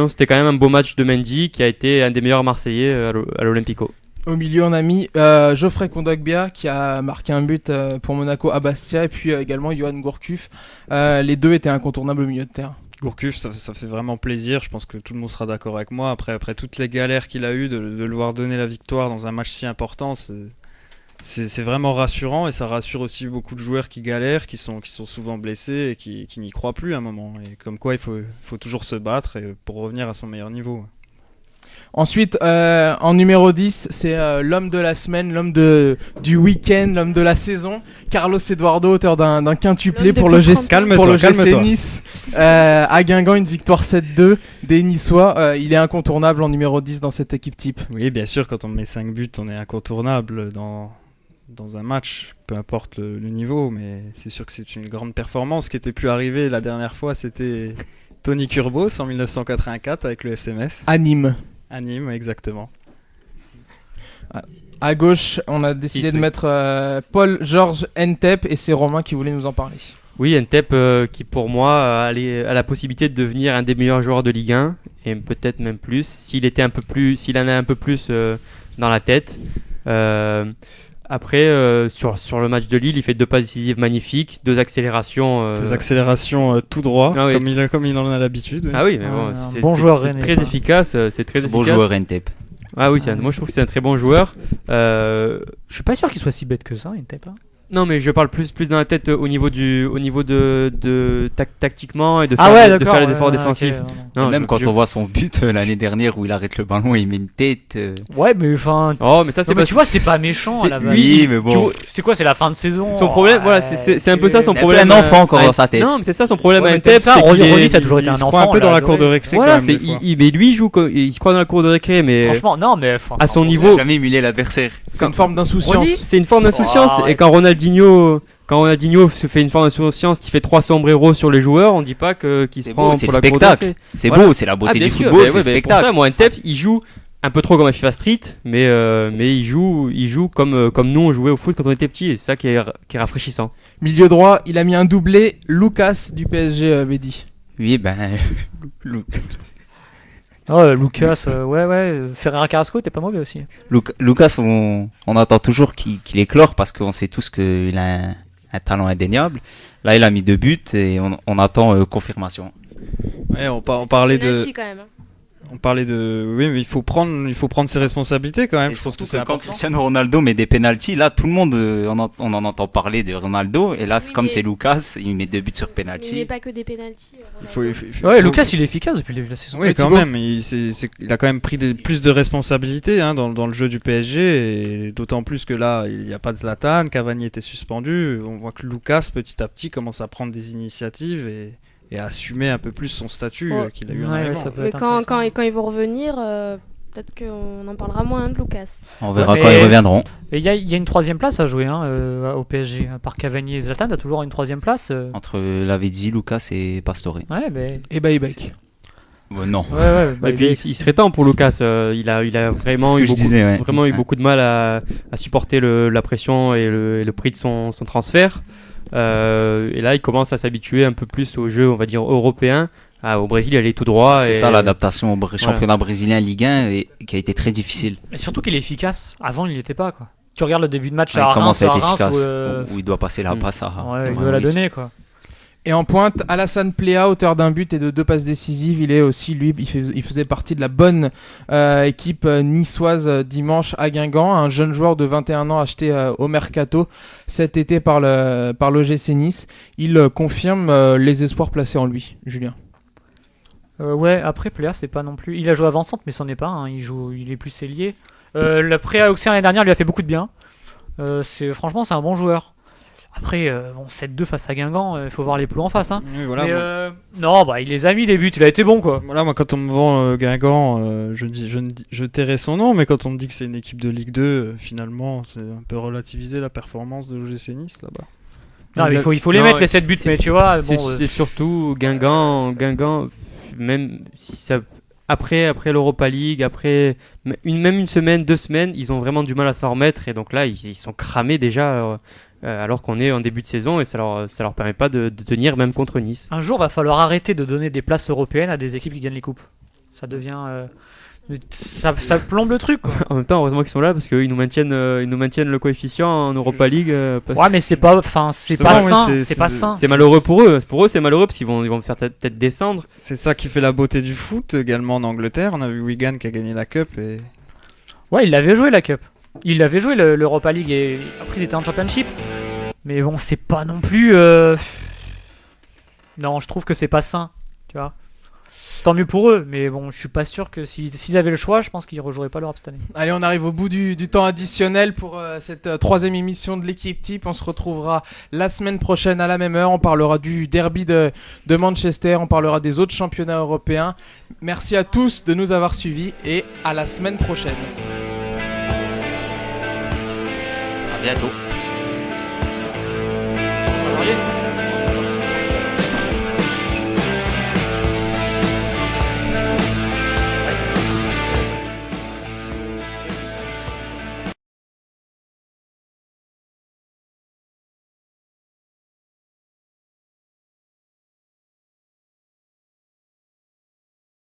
c'était quand même un beau match de Mendy qui a été un des meilleurs Marseillais à l'Olympico. Au milieu, on a mis Geoffrey Kondogbia qui a marqué un but pour Monaco à Bastia, et puis également Johan Gourcuff. Les deux étaient incontournables au milieu de terrain. Gourcuff, ça fait vraiment plaisir. Je pense que tout le monde sera d'accord avec moi. Après toutes les galères qu'il a eues, de le voir donner la victoire dans un match si important, c'est vraiment rassurant, et ça rassure aussi beaucoup de joueurs qui galèrent, qui sont souvent blessés et qui n'y croient plus à un moment. Et comme quoi, il faut toujours se battre pour revenir à son meilleur niveau. Ensuite, en numéro 10, c'est l'homme de la semaine, l'homme du week-end, l'homme de la saison, Carlos Eduardo, auteur d'un quintuplé pour le GC Nice. À Guingamp, une victoire 7-2 des Niçois. Il est incontournable en numéro 10 dans cette équipe type. Oui, bien sûr, quand on met 5 buts, on est incontournable dans un match, peu importe le niveau, mais c'est sûr que c'est une grande performance. Ce qui n'était plus arrivé la dernière fois, c'était Tony Kurbos en 1984 avec le FC Metz. Nîmes, exactement. À gauche, on a décidé de mettre Paul-Georges Ntep, et c'est Romain qui voulait nous en parler. Oui, Ntep qui pour moi a la possibilité de devenir un des meilleurs joueurs de Ligue 1, et peut-être même plus, s'il en a un peu plus dans la tête. Après, sur le match de Lille, il fait 2 passes décisives magnifiques, 2 accélérations. 2 accélérations tout droit, ah oui. comme il en a l'habitude. Oui. Ah oui, mais bon, c'est bon joueur, c'est très efficace. C'est très efficace. Bon joueur Ntep. Ah oui, moi je trouve que c'est un très bon joueur. Je suis pas sûr qu'il soit si bête que ça, Ntep. Non, mais je parle plus dans la tête au niveau de tactiquement et de Ah faire, ouais, de d'accord, faire les efforts ouais, défensifs. ok, Non, Et même quand on voit son but l'année dernière où il arrête le ballon et il met une tête. Ouais, mais enfin. Oh, mais ça c'est Non, mais pas. tu vois, c'est pas méchant à la base. Oui, mais Tu bon. vois, C'est quoi, c'est la fin de saison. Son problème, voilà, c'est un peu ça son C'est un problème. peu un enfant encore à- dans sa tête. Non, mais c'est ça son problème Ouais, à mais Ntep, comme ça, c'est qu'il est- Rolly, ça a toujours été Il un se enfant. croit un peu on dans l'a la cour de adoré. récré. Voilà, quand même, des fois. mais lui il joue, il se croit dans la cour de récré, mais Franchement, non, mais. enfin, à son enfin, niveau, Jamais humilié l'adversaire. C'est une forme d'insouciance. c'est une forme d'insouciance. Oh, ouais. Et quand Ronaldinho se fait une forme d'insouciance qui fait 3 sombreros sur les joueurs, on dit pas qu'il se C'est prend beau, c'est pour le la cour de spectacle. récré. C'est Voilà. beau, c'est la beauté bien du sûr, football, mais c'est ouais, le mais pour spectacle. ça, moi, Ntep, il joue un peu trop comme à FIFA Street, mais il joue comme nous on jouait au foot quand on était petits, et c'est ça qui est rafraîchissant. Milieu droit, il a mis un doublé. Lucas du PSG, Mehdi. Oui, ben. Lu- Oh, Lucas, ouais. Ferreira Carrasco, t'es pas mauvais aussi. Lucas, on attend toujours qu'il éclore parce qu'on sait tous qu'il a un talent indéniable. Là, il a mis 2 buts et on attend confirmation. Ouais, on parlait de. Penalty, quand même. Oui, mais il faut prendre ses responsabilités quand même. Et Je pense surtout que c'est que quand important. Cristiano Ronaldo met des pénaltys, là, tout le monde, on en entend parler de Ronaldo. Et là, Oui, comme mais- c'est Lucas, il met 2 buts sur Mais il pénalty. met pas que des pénaltys. Ouais, Lucas, il est efficace depuis le début de la saison. Oui, Et quand Thibaut même. Il a quand même pris plus de responsabilités dans le jeu du PSG. Et d'autant plus que là, il n'y a pas de Zlatan. Cavani était suspendu. On voit que Lucas, petit à petit, commence à prendre des initiatives et à assumer un peu plus son statut Ouais. qu'il a eu en Ouais, arrivant. ça peut Mais être quand intéressant. ils vont revenir, peut-être qu'on en parlera moins de Lucas. On verra Ouais, quand mais- ils reviendront. Et il y a une troisième place à jouer au PSG. Par Cavani et Zlatan, t'as toujours une troisième place. Entre Lavezzi, Lucas et Pastore. Ouais, mais. Et Baïbek. Non. Ouais, Et puis il serait temps pour Lucas. Il a vraiment C'est ce que eu je beaucoup, disais, ouais. vraiment eu Ouais. beaucoup de mal à supporter la pression et le prix de son transfert. Et là, il commence à s'habituer un peu plus au jeu, on va dire européen. Au Brésil, il allait tout droit. C'est et- ça l'adaptation au championnat brésilien Ligue 1 qui a été très difficile. Mais surtout qu'il est efficace. Avant, il n'y était pas, quoi. Tu regardes le début de match Ouais, à il commence à être Reims efficace. où, Où il doit passer la Mm. passe à. ouais, il doit la donner, quoi. Et en pointe, Alassane Plea, auteur d'un but et de 2 passes décisives. Il est aussi, lui, il faisait partie de la bonne équipe niçoise dimanche à Guingamp. Un jeune joueur de 21 ans acheté au Mercato cet été par l'OGC Nice. Il confirme les espoirs placés en lui, Julien. Ouais, après, Plea, c'est pas non plus. Il a joué avant-centre, mais c'en est pas. Il est plus ailier. Le prêt à Auxerre l'année dernière lui a fait beaucoup de bien. Franchement, c'est un bon joueur. Après, 7-2 face à Guingamp, il faut voir les plots en face. Hein. Oui, voilà, Mais, moi- non, il les a mis les buts, il a été bon, quoi. Voilà, moi quand on me vend Guingamp, je tairai son nom, mais quand on me dit que c'est une équipe de Ligue 2, finalement, c'est un peu relativiser la performance de l'OGC Nice là-bas. Non, mais il faut les Non, mettre les 7 buts, mais tu vois, C'est bon, c'est surtout Guingamp, même si ça, après l'Europa League, après même une semaine, 2 semaines, ils ont vraiment du mal à s'en remettre, et donc là ils sont cramés déjà, alors qu'on est en début de saison, et ça leur permet pas de tenir même contre Nice. un jour va falloir arrêter de donner des places européennes à des équipes qui gagnent les coupes. Ça devient. Ça plombe le truc, quoi. En même temps, heureusement qu'ils sont là parce qu'ils nous maintiennent le coefficient en Europa League. Ouais, mais c'est pas sain. C'est pas sain. C'est malheureux pour eux. Pour eux, c'est malheureux parce qu'ils vont peut-être descendre. C'est ça qui fait la beauté du foot également en Angleterre. On a vu Wigan qui a gagné la Cup et Ouais, il l'avait joué la Cup. Il l'avait joué l'Europa League et après ils étaient en Championship. Mais bon, c'est pas non plus. Non, je trouve que c'est pas sain. Tu vois. Tant mieux pour eux, mais bon, je suis pas sûr que s'ils avaient le choix, je pense qu'ils rejoueraient pas l'Europe cette année. Allez, on arrive au bout du temps additionnel pour cette troisième émission de l'équipe type. On se retrouvera la semaine prochaine à la même heure. On parlera du derby de Manchester, on parlera des autres championnats européens. Merci à tous de nous avoir suivis et à la semaine prochaine. À bientôt.